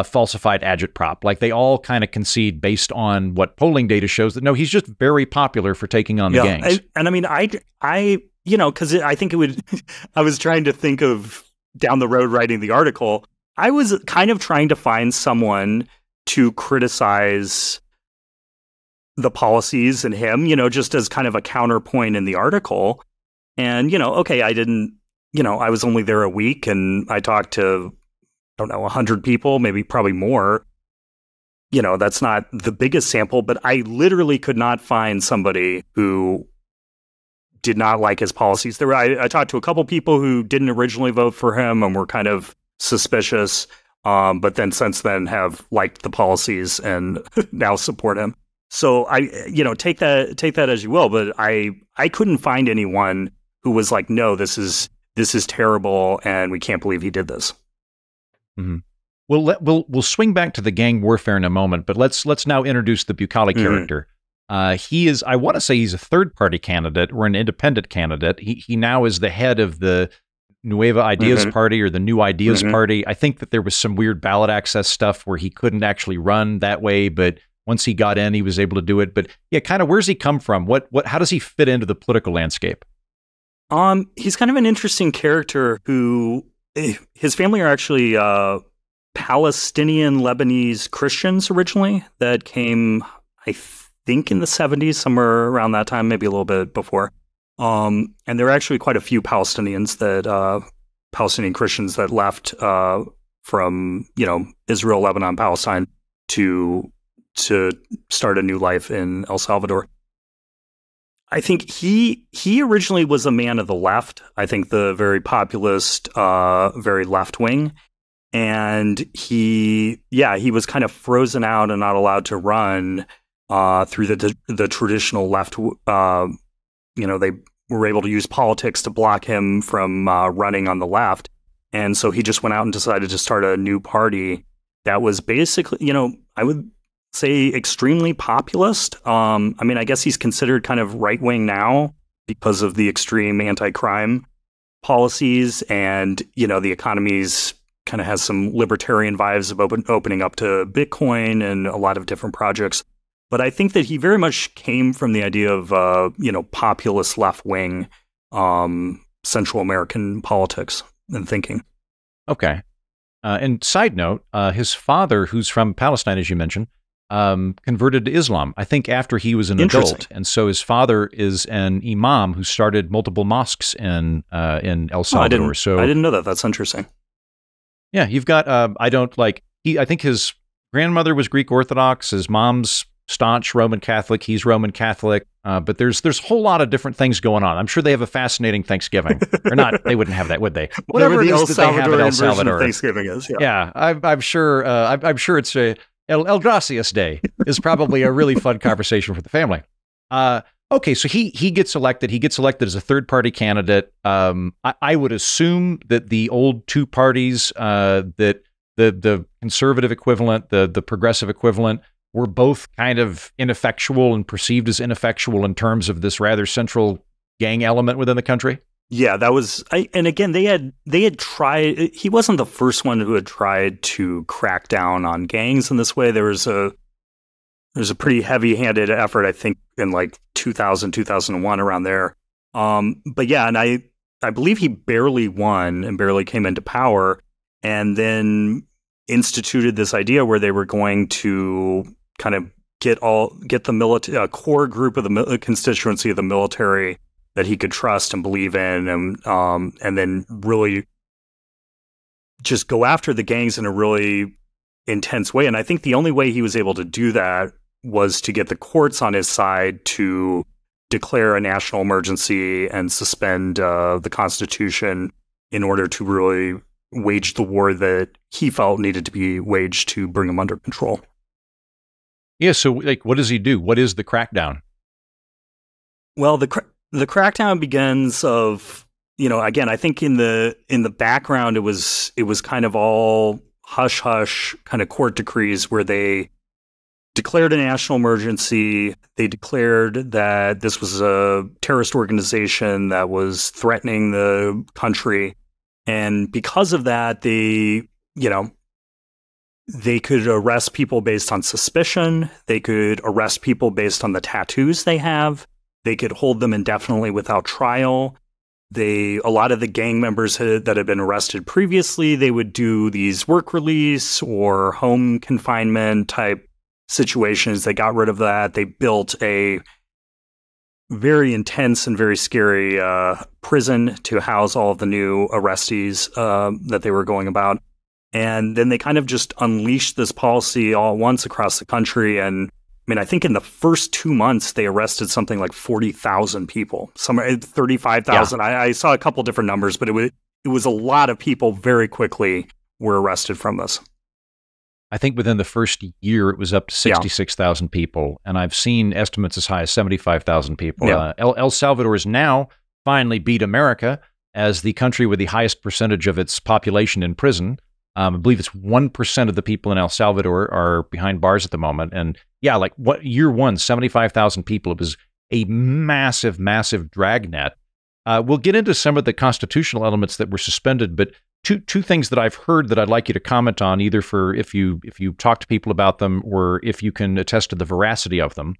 falsified agitprop. Like, they all kind of concede based on what polling data shows that no, he's just very popular for taking on the gangs. And I mean, I because I think it would, I was trying to think of down the road writing the article, I was kind of trying to find someone to criticize the policies and him, just as kind of a counterpoint in the article. And, okay, I was only there a week and I talked to, 100 people, probably more. That's not the biggest sample, but I literally could not find somebody who did not like his policies. I talked to a couple people who didn't originally vote for him and were kind of suspicious, but then since then have liked the policies and now support him. So I, take that as you will, but I couldn't find anyone who was like, no, this is terrible and we can't believe he did this. Mm-hmm. We'll swing back to the gang warfare in a moment, but let's now introduce the Bukele character. He is, I want to say he's a third-party candidate or an independent candidate. He now is the head of the Nueva Ideas Party, or the New Ideas Party. I think that there was some weird ballot access stuff where he couldn't actually run that way, but once he got in, he was able to do it. But yeah, kind of, where's he come from? How does he fit into the political landscape? He's kind of an interesting character who, his family are actually Palestinian Lebanese Christians originally that came, I think, in the 70s, somewhere around that time, maybe a little bit before. And there are actually quite a few Palestinians Palestinian Christians that left from, Israel, Lebanon, Palestine to start a new life in El Salvador. I think he originally was a man of the left. I think the very populist, very left wing. And he was kind of frozen out and not allowed to run through the traditional left. They were able to use politics to block him from running on the left. And so he just went out and decided to start a new party that was basically, I would say extremely populist. I guess he's considered kind of right-wing now because of the extreme anti-crime policies, and, the economy's kind of has some libertarian vibes of opening up to Bitcoin and a lot of different projects. But I think that he very much came from the idea of, populist left-wing Central American politics and thinking. Okay. And side note, his father, who's from Palestine, as you mentioned, converted to Islam, I think after he was an adult. And so his father is an imam who started multiple mosques in El Salvador. I didn't know that. That's interesting. Yeah, you've got, I think his grandmother was Greek Orthodox, his mom's staunch Roman Catholic, he's Roman Catholic, but there's a whole lot of different things going on. I'm sure they have a fascinating Thanksgiving. Or not, they wouldn't have that, would they? Whatever it is that they have at El Salvador. Thanksgiving is, yeah. I'm sure it's a El Gracias Day is probably a really fun conversation for the family. Okay, so he gets elected. He gets elected as a third-party candidate. I would assume that the old two parties, that the conservative equivalent, the progressive equivalent, were both kind of ineffectual and perceived as ineffectual in terms of this rather central gang element within the country. Yeah, that was, and again, they had tried. He wasn't the first one who had tried to crack down on gangs in this way. There's a pretty heavy-handed effort, I think, in like 2000, 2001, around there. But yeah, and I believe he barely won and barely came into power, and then instituted this idea where they were going to kind of get the military, a core group of the constituency of the military that he could trust and believe in, and then really just go after the gangs in a really intense way. And I think the only way he was able to do that was to get the courts on his side to declare a national emergency and suspend the Constitution in order to really wage the war that he felt needed to be waged to bring him under control. Yeah, so like, what does he do? What is the crackdown? Well, the crackdown begins of, again, I think in the background it was kind of all hush hush kind of court decrees where they declared a national emergency. They declared that this was a terrorist organization that was threatening the country. And because of that, they could arrest people based on suspicion. They could arrest people based on the tattoos they have. They could hold them indefinitely without trial. A lot of the gang members that had been arrested previously, they would do these work release or home confinement type situations. They got rid of that. They built a very intense and very scary prison to house all of the new arrestees that they were going about. And then they kind of just unleashed this policy all at once across the country. And I mean, I think in the first 2 months, they arrested something like 40,000 people, somewhere 35,000. Yeah. I saw a couple different numbers, but it was a lot of people very quickly were arrested from this. I think within the first year, it was up to 66,000 people. And I've seen estimates as high as 75,000 people. Yeah. El Salvador is now finally beat America as the country with the highest percentage of its population in prison. I believe it's 1% of the people in El Salvador are behind bars at the moment. And yeah, like year one, 75,000 people. It was a massive, massive dragnet. We'll get into some of the constitutional elements that were suspended, but two things that I've heard that I'd like you to comment on, either for if you talk to people about them or if you can attest to the veracity of them.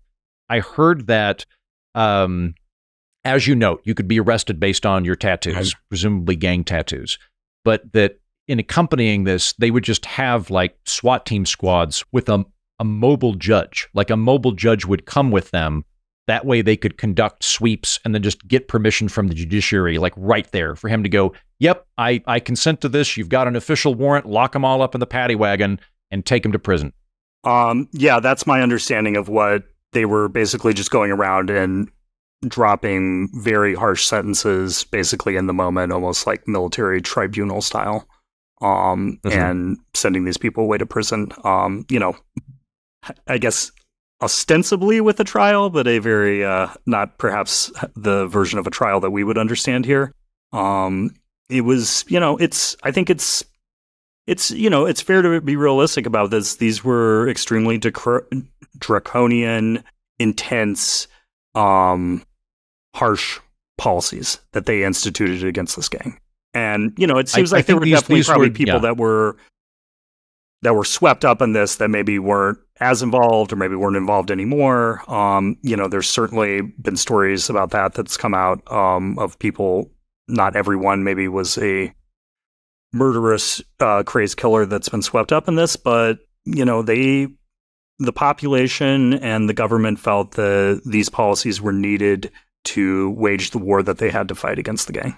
I heard that, as you note, you could be arrested based on your tattoos, presumably gang tattoos, but that in accompanying this, they would just have like SWAT team squads with a mobile judge. Like a mobile judge would come with them. That way they could conduct sweeps and then just get permission from the judiciary, like right there, for him to go, yep, I consent to this. You've got an official warrant, lock them all up in the paddy wagon and take them to prison. Yeah, that's my understanding of what they were basically just going around and dropping very harsh sentences basically in the moment, almost like military tribunal style. And sending these people away to prison, I guess ostensibly with a trial, but a very, not perhaps the version of a trial that we would understand here. It was, I think it's fair to be realistic about this. These were extremely draconian, intense, harsh policies that they instituted against this gang. And, it seems like there were definitely probably people that were swept up in this that maybe weren't as involved or maybe weren't involved anymore. There's certainly been stories about that's come out of people. Not everyone maybe was a murderous, crazed killer that's been swept up in this, but the population and the government felt that these policies were needed to wage the war that they had to fight against the gang.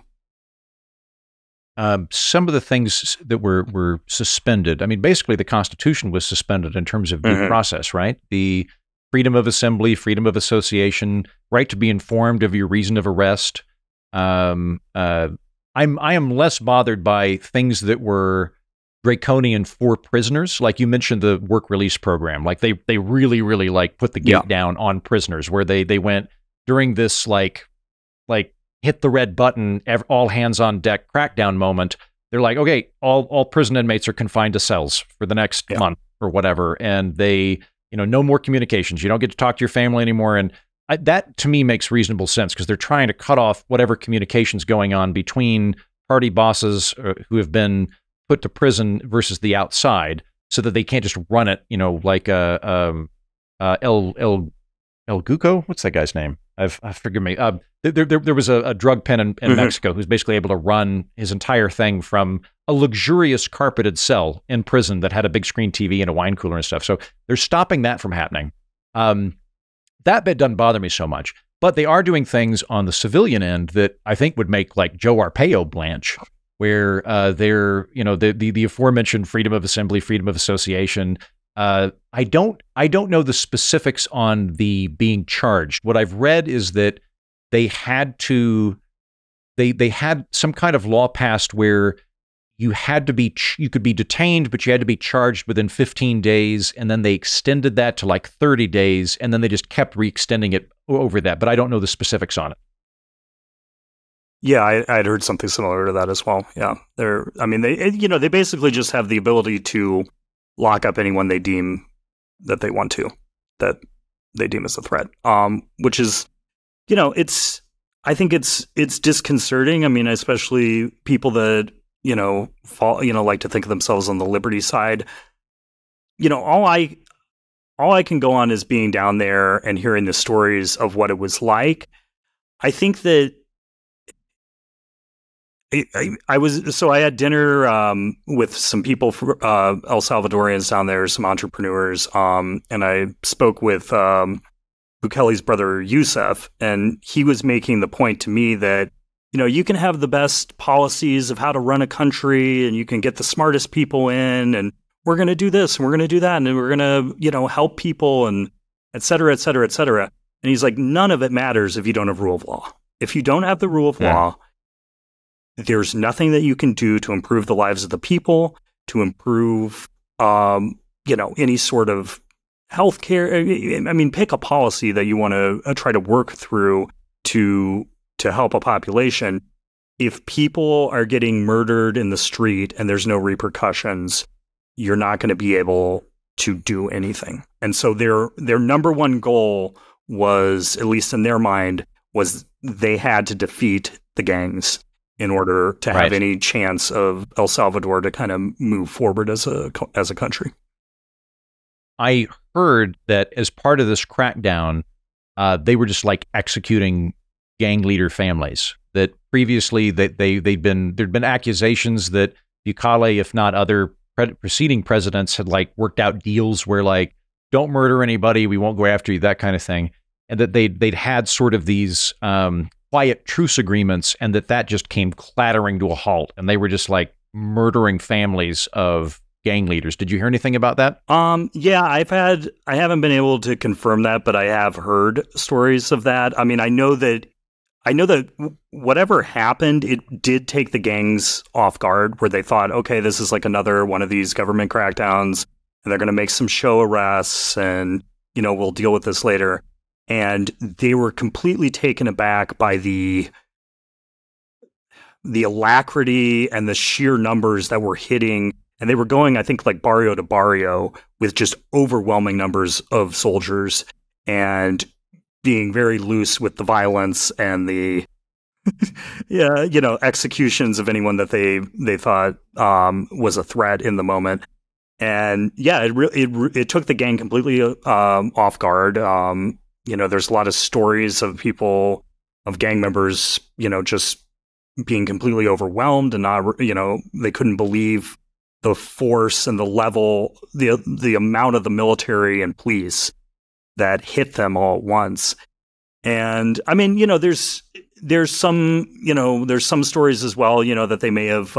Some of the things that were suspended, I mean, basically the Constitution was suspended in terms of due process, right? The freedom of assembly, freedom of association, right to be informed of your reason of arrest. I am less bothered by things that were draconian for prisoners. Like you mentioned the work release program. Like they really, really like put the gate down on prisoners, where they went during this like hit the red button, all hands on deck crackdown moment. They're like, okay, all prison inmates are confined to cells for the next month or whatever. And they, no more communications. You don't get to talk to your family anymore. And that to me makes reasonable sense, because they're trying to cut off whatever communications going on between party bosses who have been put to prison versus the outside, so that they can't just run it, like El Guco. What's that guy's name? Forgive me. There was a drug pen in Mexico who's basically able to run his entire thing from a luxurious carpeted cell in prison that had a big screen TV and a wine cooler and stuff. So they're stopping that from happening. That bit doesn't bother me so much, but they are doing things on the civilian end that I think would make like Joe Arpaio blanch, where they're, the aforementioned freedom of assembly, freedom of association. I don't know the specifics on the being charged. What I've read is that they had some kind of law passed where you could be detained, but you had to be charged within 15 days. And then they extended that to like 30 days. And then they just kept re-extending it over that. But I don't know the specifics on it. Yeah, I'd heard something similar to that as well. Yeah. They basically just have the ability to lock up anyone they deem that they want to, that they deem as a threat. Which is, I think it's disconcerting. I mean, especially people that, like to think of themselves on the liberty side. All I can go on is being down there and hearing the stories of what it was like. I think that I had dinner with some people from El Salvadorians down there, some entrepreneurs, and I spoke with Bukele's brother Youssef, and he was making the point to me that you can have the best policies of how to run a country, and you can get the smartest people in, and we're going to do this, and we're going to do that, and we're going to help people, and et cetera, et cetera, et cetera. And he's like, none of it matters if you don't have rule of law. If you don't have the rule of law, there's nothing that you can do to improve the lives of the people, to improve, any sort of healthcare. I mean, pick a policy that you want to try to work through to help a population. If people are getting murdered in the street and there's no repercussions, you're not going to be able to do anything. And so their number one goal was, at least in their mind, was they had to defeat the gangs in order to have any chance of El Salvador to kind of move forward as a country. I heard that as part of this crackdown, they were just like executing gang leader families. That previously there'd been accusations that Bukele, if not other preceding presidents, had like worked out deals where like, don't murder anybody, we won't go after you, that kind of thing, and that they'd had sort of these quiet truce agreements, and that just came clattering to a halt, and they were just like murdering families of gang leaders. Did you hear anything about that? Yeah, I haven't been able to confirm that, but I have heard stories of that. I mean, I know that whatever happened, it did take the gangs off guard, where they thought, okay, this is like another one of these government crackdowns, and they're going to make some show arrests, and we'll deal with this later. And they were completely taken aback by the alacrity and the sheer numbers that were hitting. And they were going, I think, like barrio to barrio with just overwhelming numbers of soldiers, and being very loose with the violence and the executions of anyone that they thought was a threat in the moment. And yeah, it took the gang completely off guard. There's a lot of stories of gang members, just being completely overwhelmed and not, they couldn't believe the force and the level, the amount of the military and police that hit them all at once. And I mean, there's some stories as well, that they may have,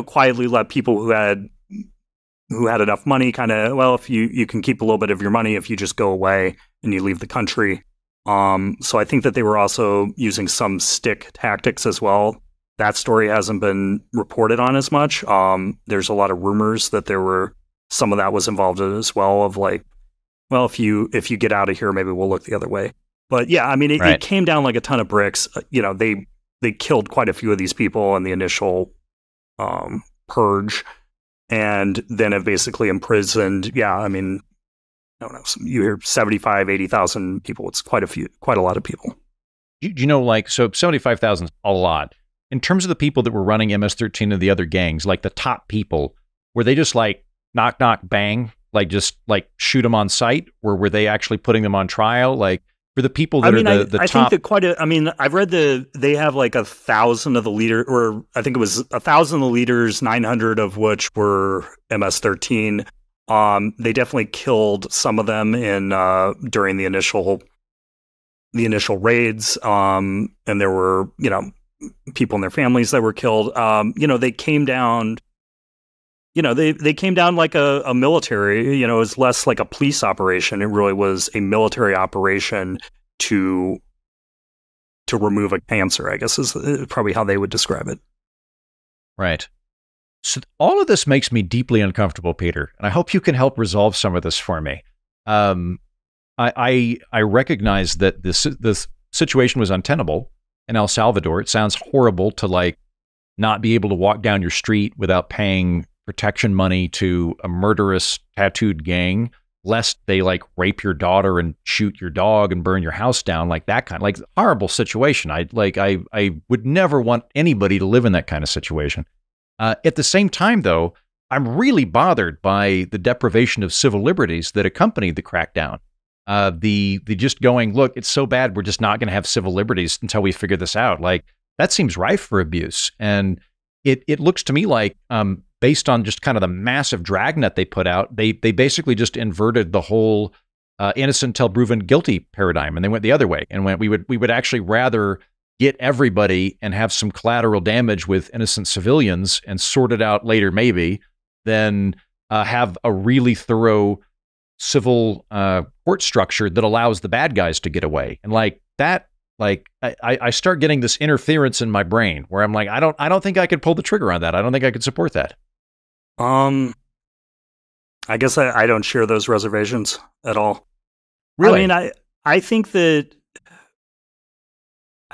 quietly let people who had enough money kind of, well, if you can keep a little bit of your money if you just go away and you leave the country. So I think that they were also using some stick tactics as well. That story hasn't been reported on as much. There's a lot of rumors that some of that was involved as well, of like, well, if you get out of here, maybe we'll look the other way. But yeah, I mean, it came down like a ton of bricks. They killed quite a few of these people in the initial purge, and then have basically imprisoned. Yeah, I mean, I don't know. You hear 75, 80,000 people. It's quite a lot of people. So 75,000 is a lot. In terms of the people that were running MS-13 and the other gangs, like the top people, were they just like knock, knock, bang, like just like shoot them on sight? Or were they actually putting them on trial? Like for the people that are the top... I think that I've read they have like 1,000 of the leaders, or I think it was 1,000 of the leaders, 900 of which were MS-13. They definitely killed some of them during the initial raids. And there were, people and their families that were killed. They came down, they came down like a military, it was less like a police operation. It really was a military operation to remove a cancer, I guess is probably how they would describe it. Right. So all of this makes me deeply uncomfortable, Peter, and I hope you can help resolve some of this for me. I recognize that this situation was untenable in El Salvador. It sounds horrible to like not be able to walk down your street without paying protection money to a murderous tattooed gang, lest they like rape your daughter and shoot your dog and burn your house down, like that kind, like horrible situation. I would never want anybody to live in that kind of situation. At the same time, though, I'm really bothered by the deprivation of civil liberties that accompanied the crackdown. The just going, look, it's so bad, we're just not going to have civil liberties until we figure this out. Like, that seems rife for abuse. And it looks to me like, based on just kind of the massive dragnet they put out, they basically just inverted the whole innocent till proven guilty paradigm, and they went the other way and went, we would actually rather get everybody and have some collateral damage with innocent civilians and sort it out later maybe, than have a really thorough civil court structure that allows the bad guys to get away. And like that, like I start getting this interference in my brain where I'm like, I don't think I could pull the trigger on that. I don't think I could support that. I guess I don't share those reservations at all. Really? I mean, I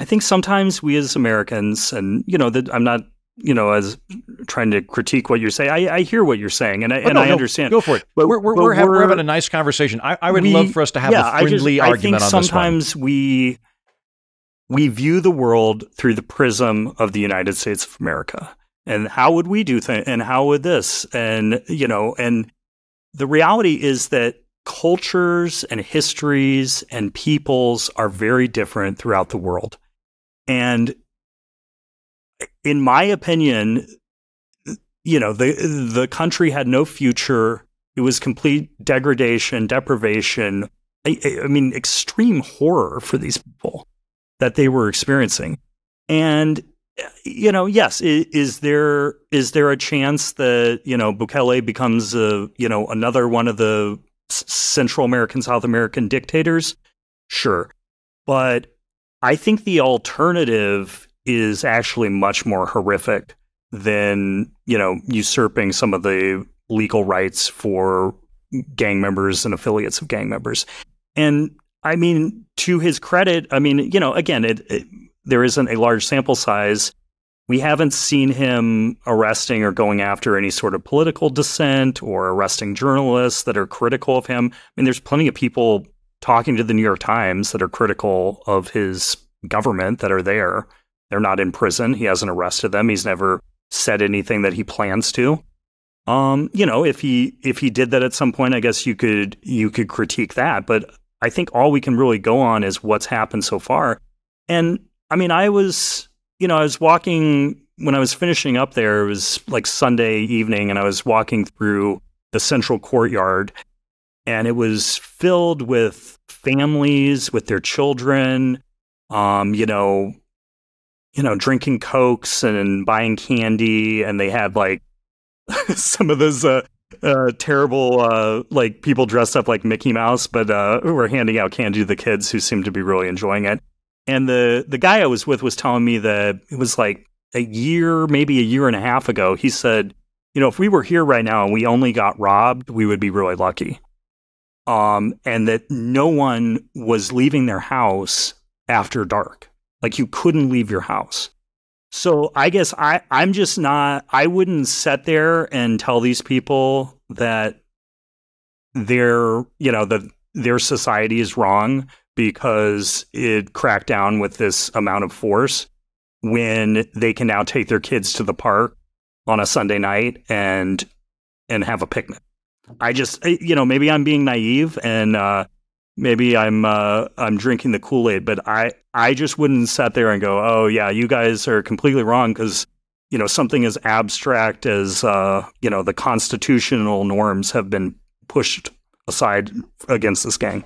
think sometimes we as Americans, and that I'm not, as trying to critique what you're saying. I hear what you're saying, and I understand. Go for it. But we're having a nice conversation. I would love for us to have a friendly argument on this one. I think sometimes we view the world through the prism of the United States of America, and how would we do things, and how would this, and and the reality is that cultures and histories and peoples are very different throughout the world. And in my opinion, the country had no future. It was complete degradation, deprivation. I mean, extreme horror for these people that they were experiencing. And, yes, is there a chance that, Bukele becomes another one of the Central American, South American dictators? Sure. But I think the alternative is actually much more horrific than, usurping some of the legal rights for gang members and affiliates of gang members. And I mean, to his credit, I mean, again, there isn't a large sample size. We haven't seen him arresting or going after any sort of political dissent or arresting journalists that are critical of him. I mean, there's plenty of people talking to the New York Times that are critical of his government that are there. They're not in prison. He hasn't arrested them. He's never said anything that he plans to. If he did that at some point, I guess you could critique that. But I think all we can really go on is what's happened so far. And I mean, I was walking when I was finishing up there. It was like Sunday evening, and I was walking through the central courtyard, and it was filled with families with their children, drinking Cokes and buying candy, and they had like some of those terrible like people dressed up like Mickey Mouse, but who were handing out candy to the kids who seemed to be really enjoying it. And the guy I was with was telling me that it was like maybe a year and a half ago. He said, if we were here right now and we only got robbed, we would be really lucky. And that no one was leaving their house after dark. Like you couldn't leave your house. So I guess I'm just not, I wouldn't sit there and tell these people that their society is wrong because it cracked down with this amount of force when they can now take their kids to the park on a Sunday night and have a picnic. I just, maybe I'm being naive and maybe I'm drinking the Kool-Aid, but I just wouldn't sit there and go, oh yeah, you guys are completely wrong because something as abstract as the constitutional norms have been pushed aside against this gang.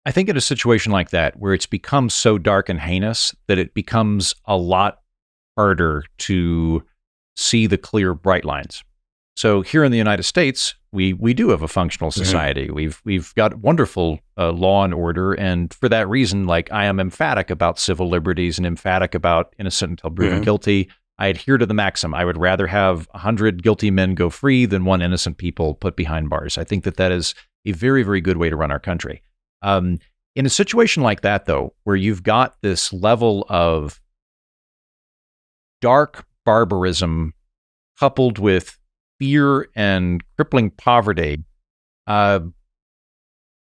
I think in a situation like that, where it's become so dark and heinous that it becomes a lot harder to see the clear, bright lines. So here in the United States, we do have a functional society. Mm-hmm. We've got wonderful law and order, and for that reason, like I am emphatic about civil liberties and emphatic about innocent until proven guilty. I adhere to the maxim. I would rather have 100 guilty men go free than one innocent people put behind bars. I think that is a very, very good way to run our country. In a situation like that, though, where you've got this level of dark barbarism coupled with fear and crippling poverty,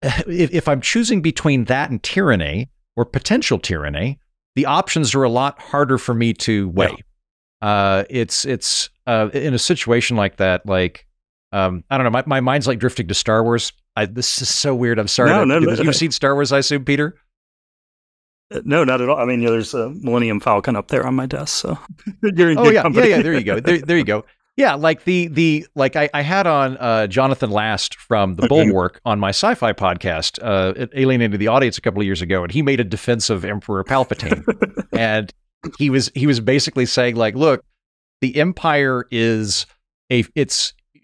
if I'm choosing between that and tyranny or potential tyranny, the options are a lot harder for me to weigh. Yeah. It's in a situation like that, like I don't know, my mind's like drifting to Star Wars. This is so weird. I'm sorry. No. You've seen Star Wars, I assume, Peter? No, not at all. I mean, there's a Millennium Falcon up there on my desk, so you're in good company. Yeah. There you go. There you go. Yeah, like I had on Jonathan Last from The Bulwark on my sci-fi podcast, it alienated the audience a couple of years ago, and he made a defense of Emperor Palpatine, and he was basically saying like, look, the Empire is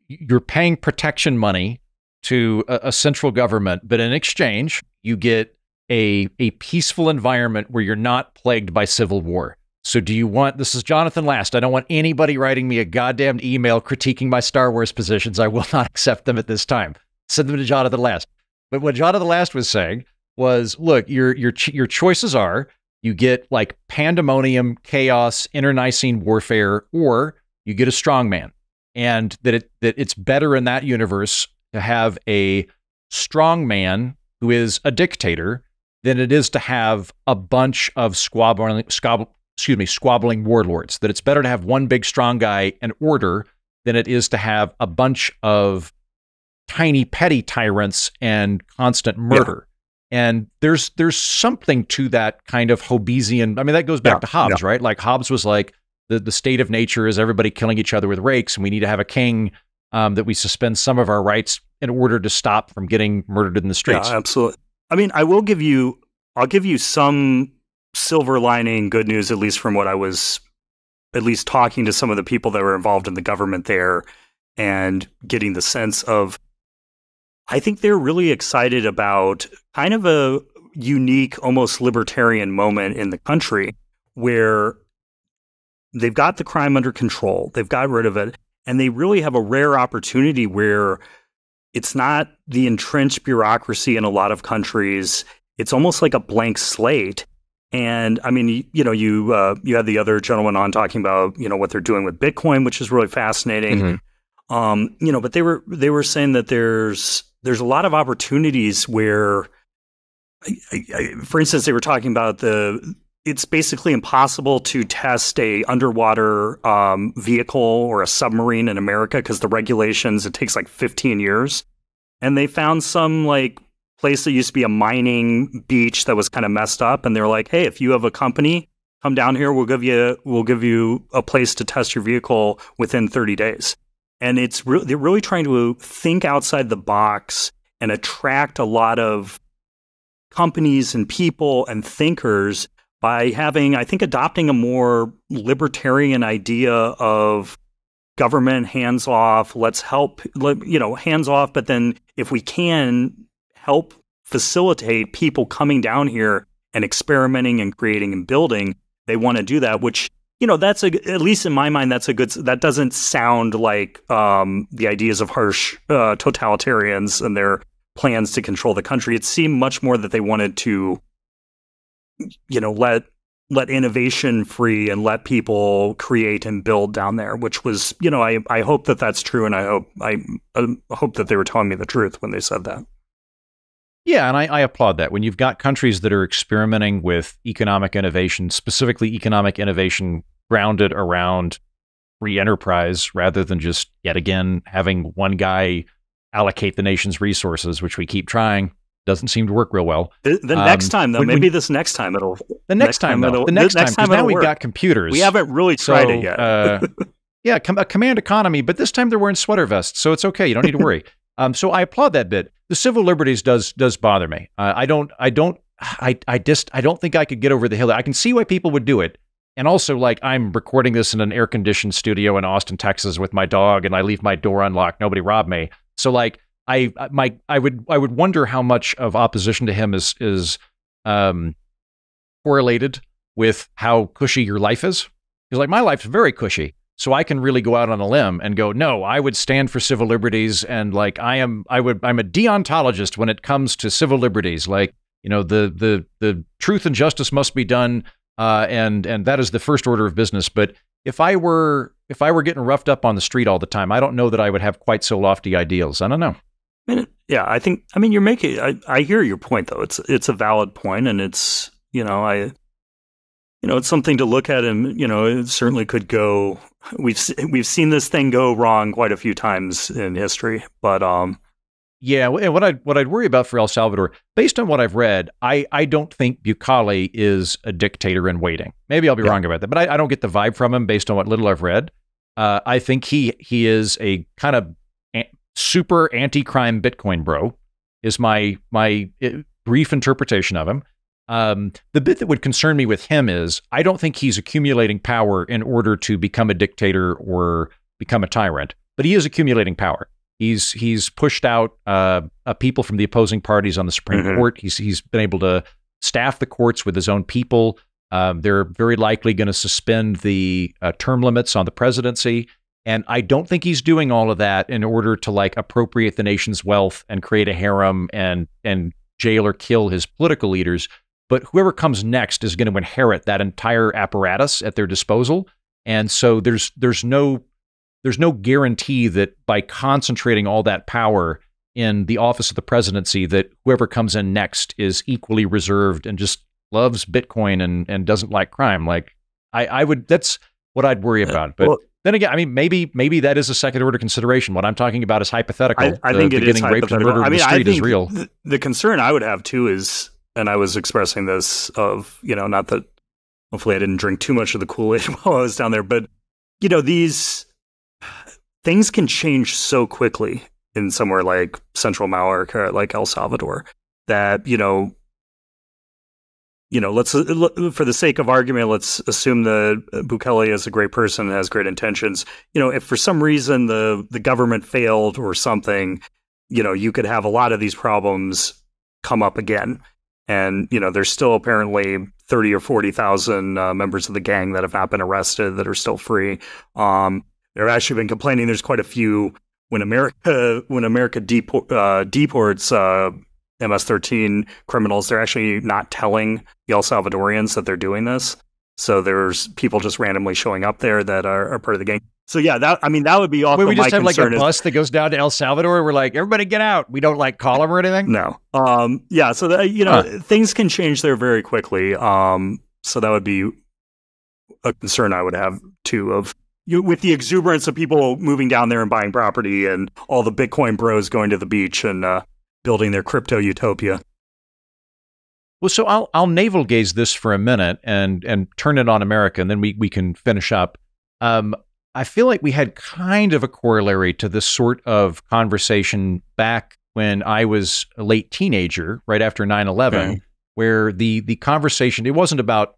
you're paying protection money to a central government, but in exchange, you get a peaceful environment where you're not plagued by civil war. So this is Jonathan Last. I don't want anybody writing me a goddamn email critiquing my Star Wars positions. I will not accept them at this time. Send them to Jonathan Last. But what Jonathan Last was saying was, look, your choices are you get like pandemonium, chaos, internecine warfare, or you get a strongman. And that it's better in that universe to have a strong man who is a dictator than it is to have a bunch of squabbling warlords. That it's better to have one big strong guy and order than it is to have a bunch of tiny petty tyrants and constant murder. Yeah. And there's something to that kind of Hobbesian. I mean, that goes back to Hobbes, right? Like Hobbes was like, the state of nature is everybody killing each other with rakes, and we need to have a king that we suspend some of our rights in order to stop from getting murdered in the streets. Yeah, absolutely. I mean, I'll give you some silver lining good news, at least from what I was at least talking to some of the people that were involved in the government there and getting the sense of, I think they're really excited about kind of a unique, almost libertarian moment in the country where they've got the crime under control. They've got rid of it. And they really have a rare opportunity where it's not the entrenched bureaucracy in a lot of countries. It's almost like a blank slate. And I mean, you had the other gentleman on talking about, what they're doing with Bitcoin, which is really fascinating. Mm-hmm. But they were saying that there's a lot of opportunities where, for instance, they were talking about it's basically impossible to test a underwater vehicle or a submarine in America because the regulations, it takes like 15 years. And they found some like place that used to be a mining beach that was kind of messed up. And they're like, hey, if you have a company, come down here. We'll give you a place to test your vehicle within 30 days. And they're really trying to think outside the box and attract a lot of companies and people and thinkers by adopting a more libertarian idea of government hands off. Let's help, hands off. But then if we can help facilitate people coming down here and experimenting and creating and building, they want to do that, which, that's at least in my mind, that doesn't sound like the ideas of harsh totalitarians and their plans to control the country. It seemed much more that they wanted to, let innovation free and let people create and build down there, which was, I hope that that's true. And I hope that they were telling me the truth when they said that. Yeah, and I applaud that. When you've got countries that are experimenting with economic innovation, specifically economic innovation grounded around free enterprise, rather than just, yet again, having one guy allocate the nation's resources, which we keep trying, doesn't seem to work real well. The next time, though, this next time it'll... The next time, because now we've got computers. We haven't really tried it yet. Yeah, a command economy, but this time they're wearing sweater vests, so it's okay. You don't need to worry. So I applaud that bit. The civil liberties does bother me. I don't think I could get over the hill. I can see why people would do it. And also, like, I'm recording this in an air-conditioned studio in Austin, Texas with my dog, and I leave my door unlocked. Nobody robbed me. So, like, I would wonder how much of opposition to him is correlated with how cushy your life is. Because, like, my life's very cushy. So I can really go out on a limb and go, no, I would stand for civil liberties, and like I'm a deontologist when it comes to civil liberties. Like, the truth and justice must be done, and that is the first order of business. But if I were getting roughed up on the street all the time, I don't know that I would have quite so lofty ideals. I don't know. You're making. I hear your point though. It's a valid point, and it's it's something to look at, and it certainly could go. We've seen this thing go wrong quite a few times in history, but yeah. And what I'd worry about for El Salvador, based on what I've read, I don't think Bukele is a dictator in waiting. Maybe I'll be wrong about that, but I don't get the vibe from him based on what little I've read. I think he is a kind of super anti-crime Bitcoin bro. Is my brief interpretation of him. The bit that would concern me with him is I don't think he's accumulating power in order to become a dictator or become a tyrant, but he is accumulating power. He's pushed out people from the opposing parties on the Supreme Court. He's been able to staff the courts with his own people. They're very likely going to suspend the term limits on the presidency. And I don't think he's doing all of that in order to like appropriate the nation's wealth and create a harem and jail or kill his political leaders. But whoever comes next is going to inherit that entire apparatus at their disposal. And so there's no guarantee that by concentrating all that power in the office of the presidency, that whoever comes in next is equally reserved and just loves Bitcoin and doesn't like crime. Like that's what I'd worry about. But then again, maybe that is a second order consideration. What I'm talking about is hypothetical. I think it is getting raped and hypothetical. murdered in the street is real. The concern I would have too is, and I was expressing this of, not that hopefully I didn't drink too much of the Kool-Aid while I was down there, but, these things can change so quickly in somewhere like Central America, like El Salvador, that, let's, for the sake of argument, let's assume that Bukele is a great person and has great intentions. If for some reason the government failed or something, you could have a lot of these problems come up again. And, there's still apparently 30 or 40,000 members of the gang that have not been arrested that are still free. They've actually been complaining there's quite a few when America deports MS-13 criminals, they're actually not telling the El Salvadorians that they're doing this. So there's people just randomly showing up there that are part of the gang. So yeah, that would be awful. Wait, we just have like a bus that goes down to El Salvador. We're like, everybody get out. We don't like call them or anything. No. Yeah. So that, things can change there very quickly. So that would be a concern I would have too, of with the exuberance of people moving down there and buying property and all the Bitcoin bros going to the beach and building their crypto utopia. Well, so I'll navel gaze this for a minute and turn it on America, and then we can finish up. I feel like we had kind of a corollary to this sort of conversation back when I was a late teenager, right after 9/11, where the conversation, it wasn't about,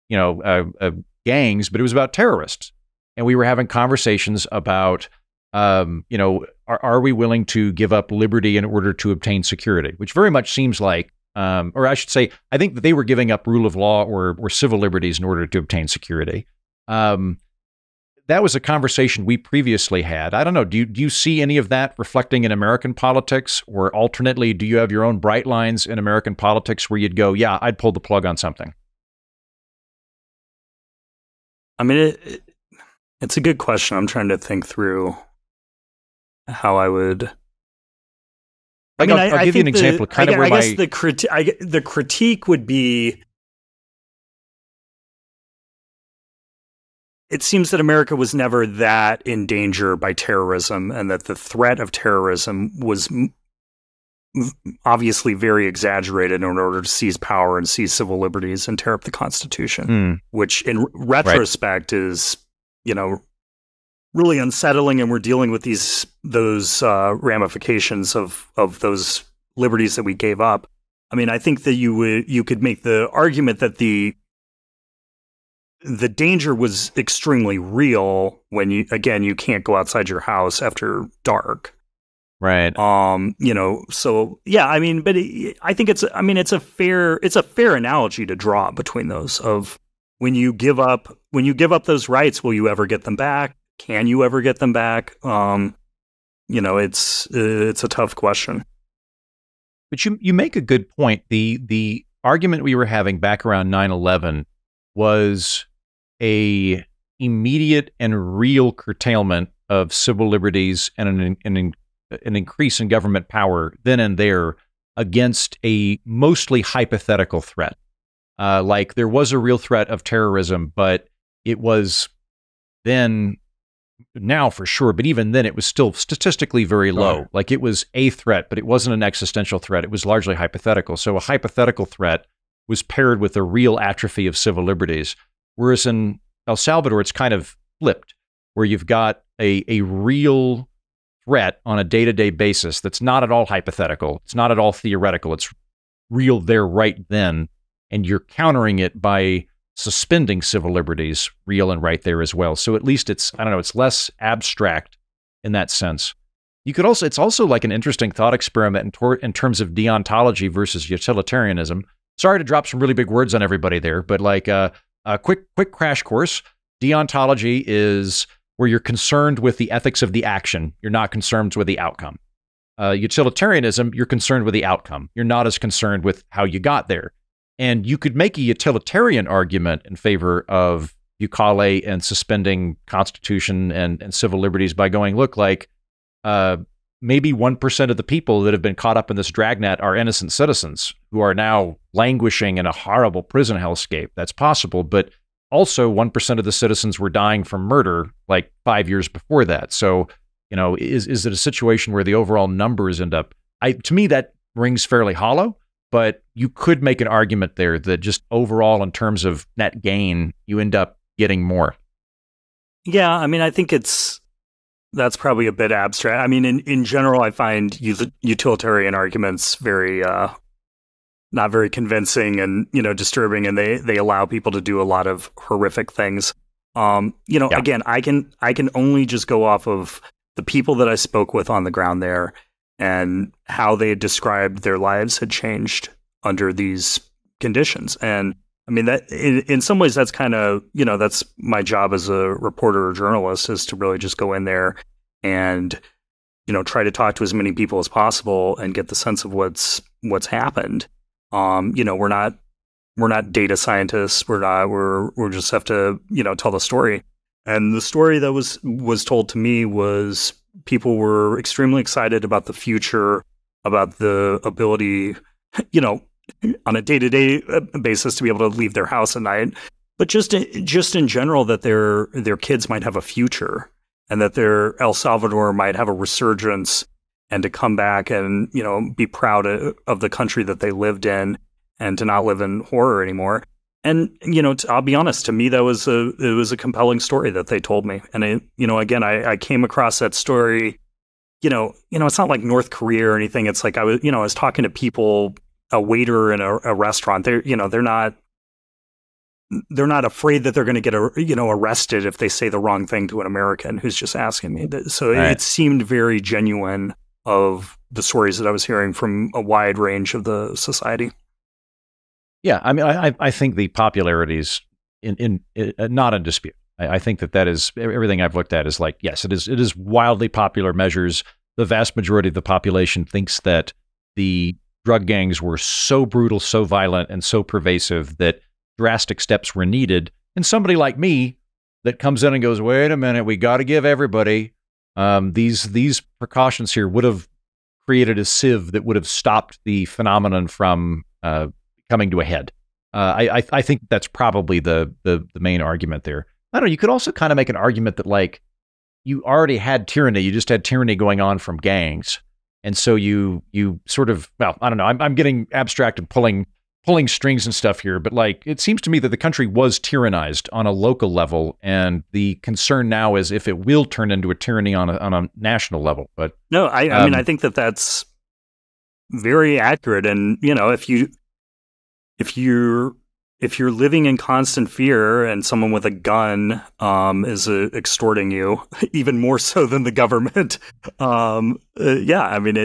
gangs, but it was about terrorists. And we were having conversations about, are we willing to give up liberty in order to obtain security, which very much seems like, or I should say, I think that they were giving up rule of law or civil liberties in order to obtain security. That was a conversation we previously had. I don't know. Do you see any of that reflecting in American politics? Or alternately, do you have your own bright lines in American politics where you'd go, yeah, I'd pull the plug on something? I mean, it's a good question. I'm trying to think through how I would. I'll give you an example. I guess the critique would be, it seems that America was never that in danger by terrorism, and that the threat of terrorism was obviously very exaggerated in order to seize power and seize civil liberties and tear up the Constitution, which in retrospect is, really unsettling, and we're dealing with those ramifications of those liberties that we gave up. I mean, I think that you could make the argument that the danger was extremely real when you can't go outside your house after dark. Right. So yeah, I mean, but I think it's a fair analogy to draw between those, of when you give up those rights, will you ever get them back? Can you ever get them back? It's a tough question. But you make a good point. The argument we were having back around 9/11 was a immediate and real curtailment of civil liberties and an increase in government power then and there against a mostly hypothetical threat. Like there was a real threat of terrorism, but it was now for sure, but even then it was still statistically very low. Like it was a threat, but it wasn't an existential threat. It was largely hypothetical. So a hypothetical threat was paired with a real atrophy of civil liberties. Whereas in El Salvador, it's kind of flipped, where you've got a real threat on a day-to-day basis that's not at all hypothetical. It's not at all theoretical. It's real there right then. And you're countering it by suspending civil liberties, real and right there as well. So at least it's less abstract in that sense. It's also like an interesting thought experiment in terms of deontology versus utilitarianism. Sorry to drop some really big words on everybody there, but like a quick crash course. Deontology is where you're concerned with the ethics of the action. You're not concerned with the outcome. Utilitarianism, you're concerned with the outcome. You're not as concerned with how you got there. And you could make a utilitarian argument in favor of Bukele and suspending Constitution and civil liberties by going, look, like maybe 1% of the people that have been caught up in this dragnet are innocent citizens who are now languishing in a horrible prison hellscape. That's possible, but also 1% of the citizens were dying from murder like 5 years before that. So, is it a situation where the overall numbers end up, to me, that rings fairly hollow, but you could make an argument there that just overall in terms of net gain, you end up getting more. Yeah, I mean, I think that's probably a bit abstract. I mean, in general, I find utilitarian arguments very not very convincing and disturbing, and they allow people to do a lot of horrific things. Again, I can only just go off of the people that I spoke with on the ground there and how they described their lives had changed under these conditions. And I mean, that in some ways, that's kind of, that's my job as a reporter or journalist, is to really just go in there and, try to talk to as many people as possible and get the sense of what's happened. We're not data scientists. We're just have to, tell the story. And the story that was told to me was people were extremely excited about the future, about the ability, on a day-to-day basis to be able to leave their house at night, but just in general that their kids might have a future and that their El Salvador might have a resurgence and to come back and, you know, be proud of the country that they lived in and to not live in horror anymore. And, you know, I'll be honest, to me, it was a compelling story that they told me. And, I came across that story, you know, it's not like North Korea or anything. It's like I was talking to people, a waiter in a restaurant. They're not afraid that they're going to get arrested if they say the wrong thing to an American who's just asking me. So It seemed very genuine of the stories that I was hearing from a wide range of the society. Yeah, I mean, I think the popularity is not in dispute. I think that is everything I've looked at is like, yes, it is wildly popular measures. The vast majority of the population thinks that the drug gangs were so brutal, so violent, and so pervasive that drastic steps were needed. And somebody like me that comes in and goes, wait a minute, we got to give everybody these precautions here would have created a sieve that would have stopped the phenomenon from coming to a head. I think that's probably the main argument there. I don't know. You could also kind of make an argument that, like, you already had tyranny. You just had tyranny going on from gangs. And so you sort of, well, I don't know. I'm getting abstract and pulling strings and stuff here, but like, it seems to me that the country was tyrannized on a local level. And the concern now is if it will turn into a tyranny on a national level. But no, I mean, I think that's very accurate. And, you know, if you're living in constant fear and someone with a gun is extorting you, even more so than the government, yeah, I mean,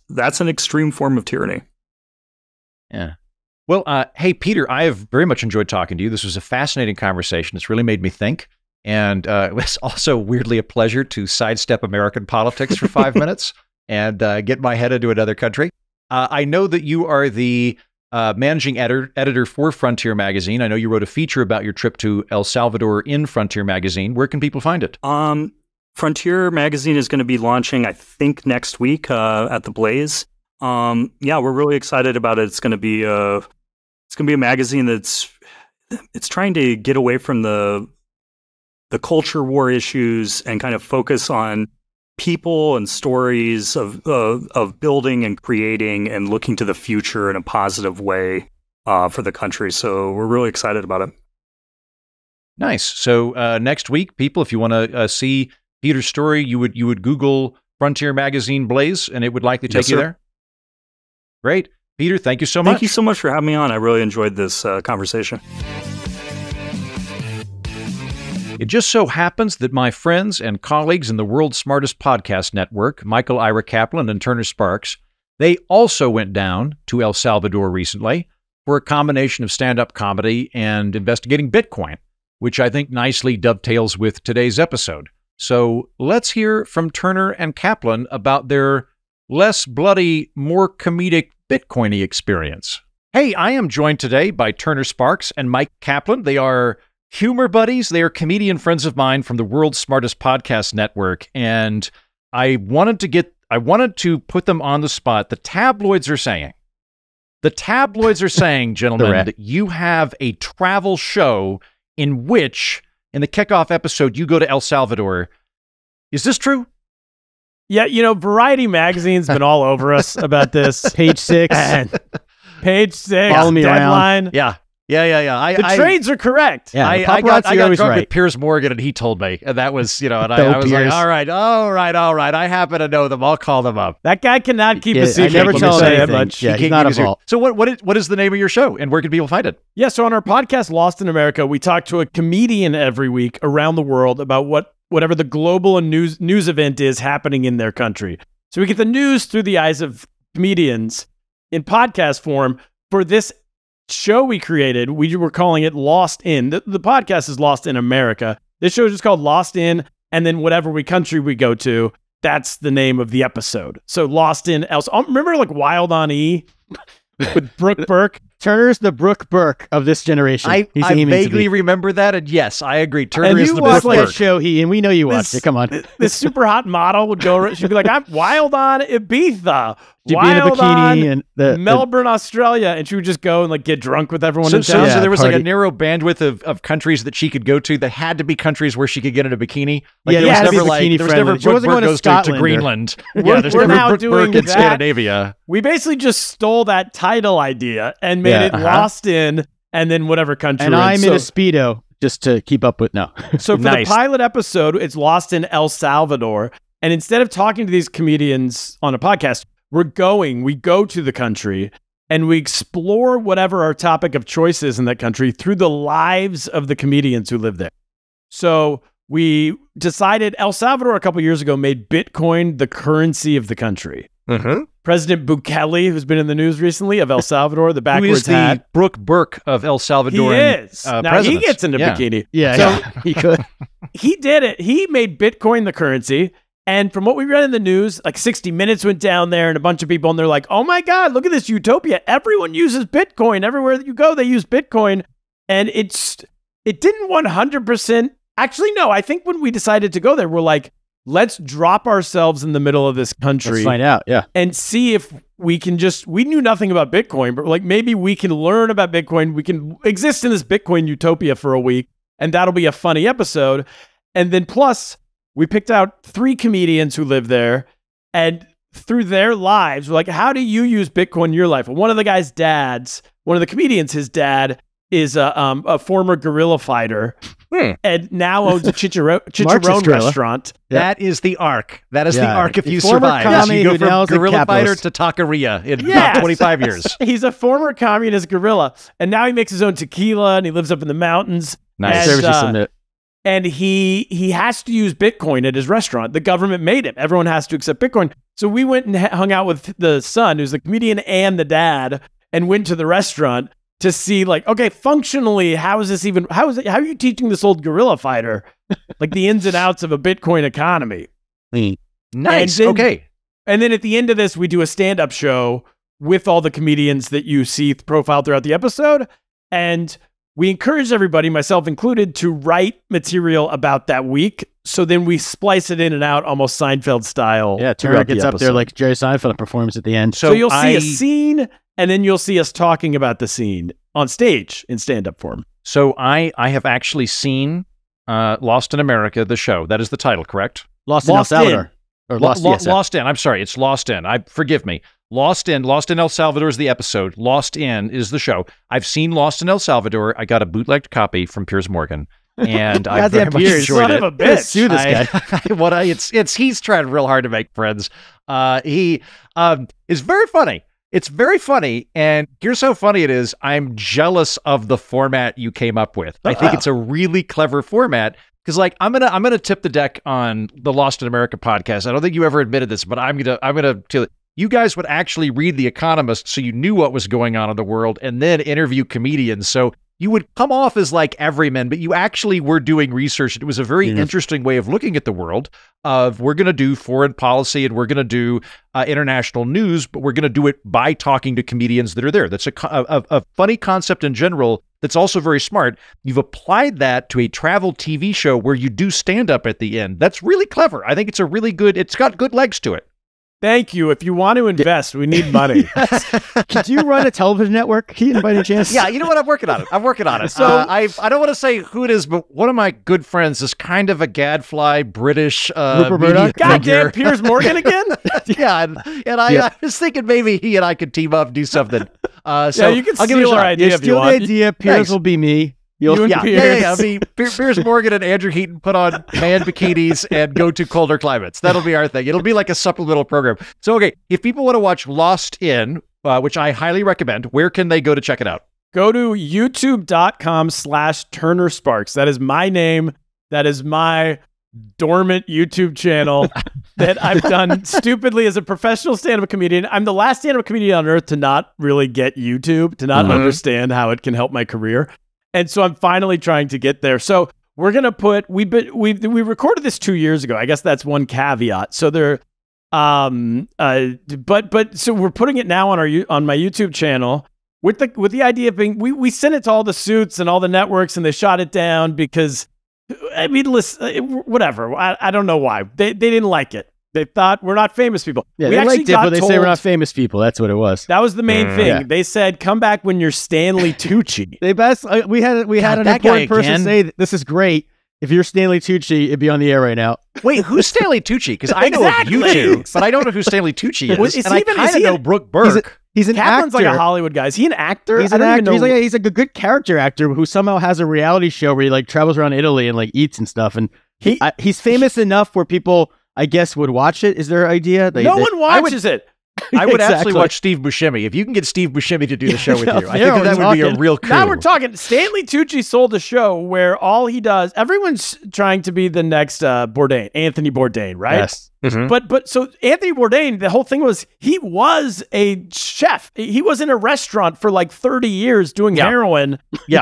that's an extreme form of tyranny. Yeah. Well, hey, Peter, I have very much enjoyed talking to you. This was a fascinating conversation. It's really made me think. And it was also weirdly a pleasure to sidestep American politics for 5 minutes and get my head into another country. I know that you are the managing editor for Frontier Magazine. I know you wrote a feature about your trip to El Salvador in Frontier Magazine. Where can people find it? Frontier Magazine is going to be launching, I think, next week at the Blaze. Yeah, we're really excited about it. It's going to be a magazine it's trying to get away from the culture war issues and kind of focus on people and stories of building and creating and looking to the future in a positive way for the country. So we're really excited about it. Nice. So next week, people, if you want to see Peter's story, you would Google Frontier Magazine Blaze, and it would likely take you there. Great. Peter, thank you so much. Thank you so much for having me on. I really enjoyed this conversation. It just so happens that my friends and colleagues in the world's smartest podcast network, Michael Ira Kaplan and Turner Sparks, they also went down to El Salvador recently for a combination of stand-up comedy and investigating Bitcoin, which I think nicely dovetails with today's episode. So let's hear from Turner and Kaplan about their less bloody, more comedic Bitcoin-y experience. Hey, I am joined today by Turner Sparks and Mike Kaplan. They are humor buddies. They are comedian friends of mine from the world's smartest podcast network. And I wanted to put them on the spot. The tabloids are saying, gentlemen, that you have a travel show in which, in the kickoff episode, you go to El Salvador. Is this true? Yeah, you know, Variety Magazine's been all over us about this. Page 6. Page 6. Follow me Deadline. around. Yeah. The trades are correct. Yeah, I got drunk right. with Piers Morgan, and he told me, and that was, and I was like, all right. I happen to know them. I'll call them up. That guy cannot keep a secret. I never tell him anything. Much. Yeah, he's not involved. So what is the name of your show, and where can people find it? Yeah, so on our podcast, Lost in America, we talk to a comedian every week around the world about whatever the global and news event is happening in their country. So we get the news through the eyes of comedians in podcast form. For this show we created, we were calling it Lost In. The podcast is Lost in America. This show is just called Lost In, and then whatever country we go to, that's the name of the episode. So Lost in else. Remember like Wild on E with Brooke Burke? Turner's the Brooke Burke of this generation. I vaguely remember that, and yes, I agree. Turner is the Brooke Burke. Burke. A show and we know you watched it. Come on. This super hot model would go. She'd be like, "I'm wild on Ibiza, She'd be in a Wild bikini on and Melbourne, Australia, and she would just go and like get drunk with everyone So, in so, town. so there was like a party. narrow bandwidth of countries that she could go to that had to be countries where she could get in a bikini. Like, Yeah, there it had was to be never like bikini there was never friendly. She wasn't Brooke going to goes Scotland or- Greenland. We're- there's we're never now Brooke doing in that. Scandinavia. We basically just stole that title idea and made it Lost in, and then whatever country. and we're I'm in. in a Speedo just to keep up with. No, So for Nice. the pilot episode, it's Lost in El Salvador. And instead of talking to these comedians on a podcast, we go to the country and we explore whatever our topic of choice is in that country through the lives of the comedians who live there. So we decided El Salvador a couple years ago made Bitcoin the currency of the country. President Bukele, who's been in the news recently, of El Salvador, the Who backwards is the hat. Brooke Burke of El He Salvador? is. Now he presidents. gets into Yeah. bikini. yeah, he could. He did it. He made Bitcoin the currency. And from what we read in the news, like 60 Minutes went down there and a bunch of people, and they're like, oh my God, look at this utopia. Everyone uses Bitcoin. Everywhere that you go, they use Bitcoin. And it didn't 100%. Actually, no, I think when we decided to go there, we're like, let's drop ourselves in the middle of this country. Let's find out. Yeah, And see if we can we knew nothing about Bitcoin, but like maybe we can learn about Bitcoin. We can exist in this Bitcoin utopia for a week, and that'll be a funny episode. And then plus, we picked out 3 comedians who live there, and through their lives, we're like, how do you use Bitcoin in your life? Well, one of the guy's dads, one of the comedians, his dad is a former guerrilla fighter and now owns a chicharron gorilla. restaurant. That is the arc. That is the Yeah. arc if The you former survive. commie You go who now from is a guerrilla fighter capitalist. to taqueria in Yes. about 25 years. He's a former communist guerrilla, and now he makes his own tequila, and he lives up in the mountains. Nice. And, Service you submit. and he has to use Bitcoin at his restaurant. The government made him. Everyone has to accept Bitcoin. So we went and hung out with the son, who's the comedian, and the dad, and went to the restaurant to see, like, okay, functionally, how are you teaching this old guerrilla fighter like the ins and outs of a Bitcoin economy? Nice. And then- Okay. And then at the end of this, we do a stand-up show with all the comedians that you see profiled throughout the episode. And we encourage everybody, myself included, to write material about that week. So then we splice it in and out almost Seinfeld style. Yeah, throughout Turner the gets up there episode. like Jerry Seinfeld performs at the end. So you'll see I- a scene, and then you'll see us talking about the scene on stage in stand-up form. So I have actually seen Lost in America, the show. That is the title, correct? Lost in El Lost in. Salvador. Or Lost, yes, Lost in. I'm sorry, it's Lost in. Forgive me. Lost in El Salvador is the episode. Lost in is the show. I've seen Lost in El Salvador. I got a bootlegged copy from Piers Morgan, and I very Goddamn much Piers. enjoyed Son it. of a Yeah, bitch. sue this guy. He's trying real hard to make friends. He is very funny. It's very funny, and here's how funny it is. I'm jealous of the format you came up with. I think it's a really clever format because, like, I'm gonna tip the deck on the Lost in America podcast. I don't think you ever admitted this, but I'm gonna tell you guys would actually read The Economist so you knew what was going on in the world, and then interview comedians. So you would come off as like everyman, but you actually were doing research. It was a very interesting way of looking at the world. We're going to do foreign policy and we're going to do international news, but we're going to do it by talking to comedians that are there. That's a funny concept in general. That's also very smart. You've applied that to a travel TV show where you do stand up at the end. That's really clever. I think it's it's got good legs to it. Thank you. If you want to invest, we need money. Could you run a television network, Keaton, by any chance? Yeah, you know what? I'm working on it. So- I don't want to say who it is, but one of my good friends is kind of a gadfly British Rupert media Murdoch? figure. Goddamn Piers Morgan again? Yeah, and I was thinking maybe he and I could team up and do something. So Yeah, you can I'll give it a steal our shot. idea You if you steal the want. idea. Piers Thanks. will be me. You and Yeah. Piers. I mean, Piers Morgan and Andrew Heaton put on man bikinis and go to colder climates. That'll be our thing. It'll be like a supplemental program. So, okay, if people want to watch Lost in, which I highly recommend, where can they go to check it out? Go to youtube.com/Turner Sparks. That is my name. That is my dormant YouTube channel that I've done stupidly as a professional stand-up comedian. I'm the last stand-up comedian on earth to not really get YouTube, to not understand how it can help my career. And so I'm finally trying to get there. So we're going to put, we recorded this 2 years ago. I guess that's one caveat. So there, so we're putting it now on my YouTube channel with the idea of being, we sent it to all the suits and all the networks and they shot it down because, I mean, listen, whatever. I don't know why. They didn't like it. They thought we're not famous people. Yeah, we they actually liked it, but they say we're not famous people. That's what it was. That was the main thing. Yeah. They said, "Come back when you're Stanley Tucci." They best. We had an that guy important person again. say, "This is great. If you're Stanley Tucci, it'd be on the air right now." Wait, who's Stanley Tucci? Because I know of you two, but I don't know who Stanley Tucci is. Well, is and he I even- kind is of he know an- Brooke Burke. He's an Kaplan's actor. like a Hollywood guy. Is he an actor? He's I an don't actor. even know. He's a good character actor who somehow has a reality show where he like travels around Italy and like eats and stuff. And he's famous enough where people, I guess, would watch it. Is their idea? No one watches it. I would Exactly. absolutely watch Steve Buscemi. If you can get Steve Buscemi to do the show with you, I Yeah, think that we're would be a talking. real coup. Now we're talking. Stanley Tucci sold a show where all he does, everyone's trying to be the next Bourdain, Anthony Bourdain, right? Yes. Mhm. But so Anthony Bourdain, the whole thing was he was a chef. He was in a restaurant for like 30 years doing heroin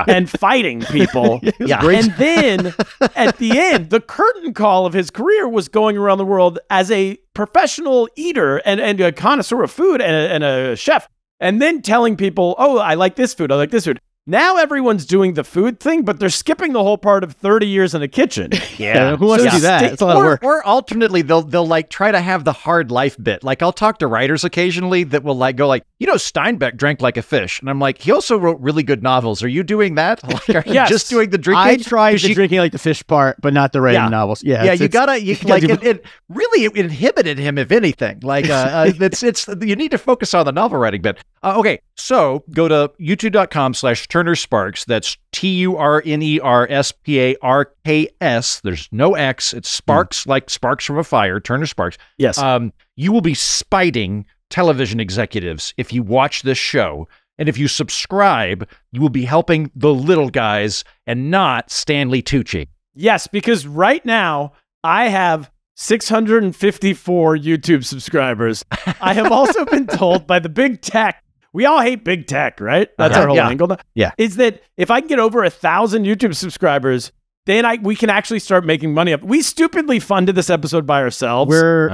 and fighting people. Yeah. And then at the end, the curtain call of his career was going around the world as a professional eater and a connoisseur of food and a chef. And then telling people, oh, I like this food. I like this food. Now everyone's doing the food thing, but they're skipping the whole part of 30 years in the kitchen. Yeah. Who wants to do that? It's a lot of work. Or alternately, they'll like try to have the hard life bit. Like I'll talk to writers occasionally that will like go like, Steinbeck drank like a fish, and I'm like, he also wrote really good novels. Are you doing that? Like, are you Yes. just doing the drinking? I tried the She- drinking like the fish part, but not the writing novels. Yeah. Yeah, it's- you it's- gotta it really inhibited him, if anything. Like it's you need to focus on the novel writing bit. Okay, so go to youtube.com/Turner Sparks. That's TurnerSparks. There's no X. It's Sparks, like sparks from a fire. Turner Sparks. Yes. You will be spiting television executives if you watch this show. And if you subscribe, you will be helping the little guys and not Stanley Tucci. Yes, because right now I have 654 YouTube subscribers. I have also been told by the big tech, we all hate big tech, right? That's our whole angle. Yeah. Is that if I can get over 1,000 YouTube subscribers, then we can actually start making money up. We stupidly funded this episode by ourselves. we did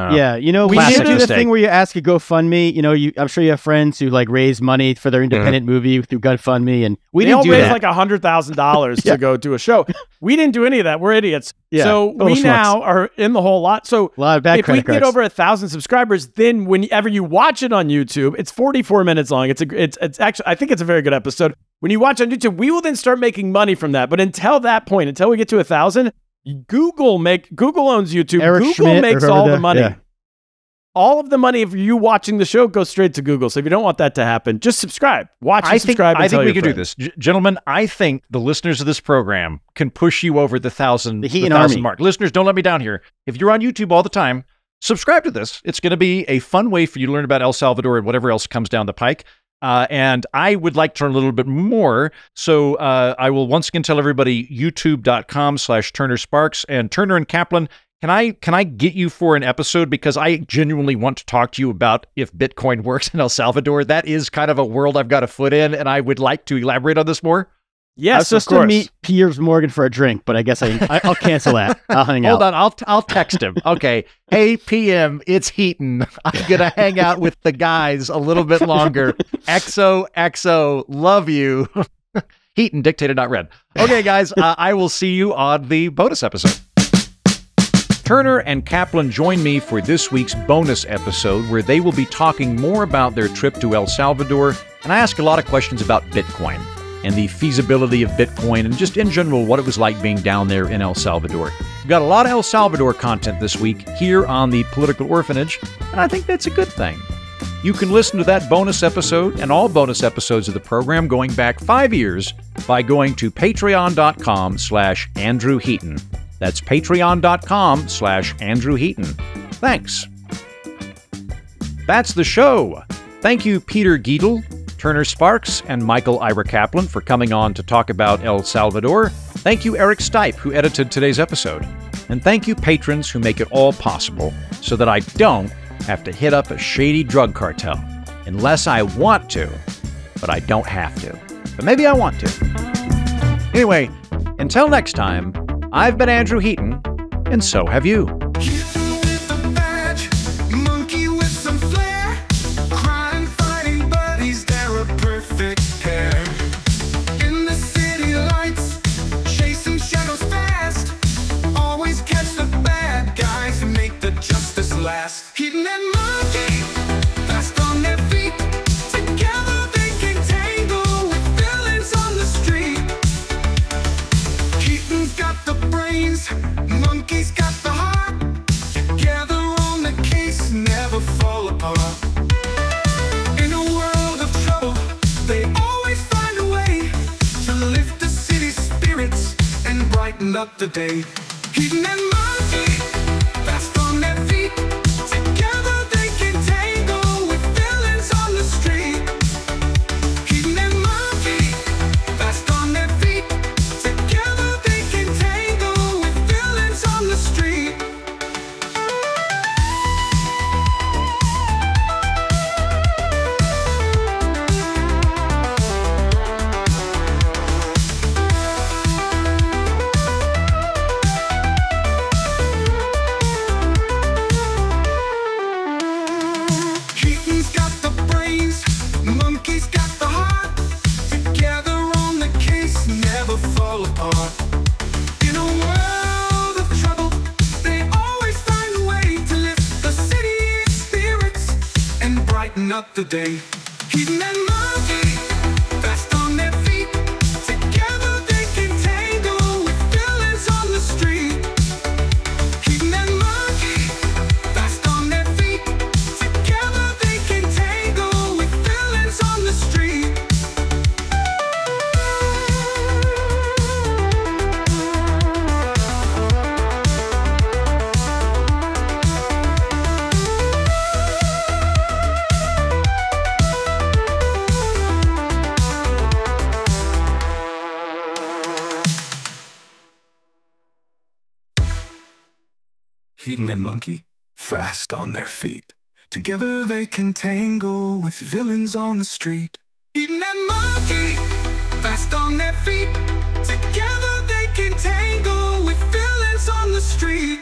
Classic do the mistake. thing where you ask a GoFundMe. I'm sure you have friends who like raise money for their independent movie through GoFundMe, and we they didn't all do raised that. like $100,000 to go do a show. We didn't do any of that. We're idiots. Yeah, So total we schmucks. now are in the whole lot. So A lot of bad if we credit get cards. over 1,000 subscribers, then whenever you watch it on YouTube, it's 44 minutes long. It's actually, I think it's a very good episode. When you watch on YouTube, we will then start making money from that. But until that point, until we get to 1,000, Google owns YouTube. Eric Google Schmidt, makes or all whoever the money. yeah. All of the money of you watching the show goes straight to Google. So if you don't want that to happen, just subscribe. Watch and subscribe. I and tell think we your can do friends. this. Gentlemen, I think the listeners of this program can push you over the 1,000 Heaton 1,000 Army. mark. Listeners, don't let me down here. If you're on YouTube all the time, subscribe to this. It's going to be a fun way for you to learn about El Salvador and whatever else comes down the pike. And I would like to learn a little bit more. So I will once again tell everybody youtube.com/Turner Sparks and Turner and Kaplan. Can I get you for an episode? Because I genuinely want to talk to you about if Bitcoin works in El Salvador. That is kind of a world I've got a foot in, and I would like to elaborate on this more. I Yes, was supposed of course. to meet Piers Morgan for a drink, but I guess I'll cancel that. I'll hang Hold out. on, I'll text him. Okay, hey PM, it's Heaton. I'm gonna hang out with the guys a little bit longer. XOXO, love you. Heaton, dictated not read. Okay, guys, I will see you on the bonus episode. Turner and Kaplan join me for this week's bonus episode, where they will be talking more about their trip to El Salvador, and I ask a lot of questions about Bitcoin and the feasibility of Bitcoin and just in general what it was like being down there in El Salvador. We've got a lot of El Salvador content this week here on the Political Orphanage, and I think that's a good thing. You can listen to that bonus episode and all bonus episodes of the program going back 5 years by going to patreon.com/Andrew Heaton. That's patreon.com/Andrew Heaton. Thanks. That's the show. Thank you, Peter Gietl, Turner Sparks, and Michael Ira Kaplan for coming on to talk about El Salvador. Thank you, Eric Stipe, who edited today's episode. And thank you, patrons who make it all possible so that I don't have to hit up a shady drug cartel. Unless I want to, but I don't have to. But maybe I want to. Anyway, until next time, I've been Andrew Heaton, and so have you. Monkey with some flair, crime fighting buddies, they're a perfect pair. In the city lights, chasing shadows fast, always catch the bad guys and make the justice last. fast. Heathen and monkey, fast on their feet. Together they can tangle with villains on the street. Heathen's got the brains, monkey's got the heart. Together on the case, never fall apart. In a world of trouble, they always find a way to lift the city's spirits and brighten up the day. Heathen and monkey, fast on their feet. Together they can tangle with villains on the street. Heathen and monkey, fast on their feet. Together they can tangle with villains on the street. Heathen's got the brains, monkey's got the heart. Together on the case, never fall apart. In a world of trouble, they always find a way to lift the city's spirits and brighten up the day. Heathen and monkey, fast on their feet. Together they can tangle with villains on the street. Heathen and monkey, fast on their feet. Together they can tangle with villains on the street. Heathen and monkey, fast on their feet. Together they can tangle with villains on the street. Heathen and monkey, fast on their feet. Together they can tangle with villains on the street.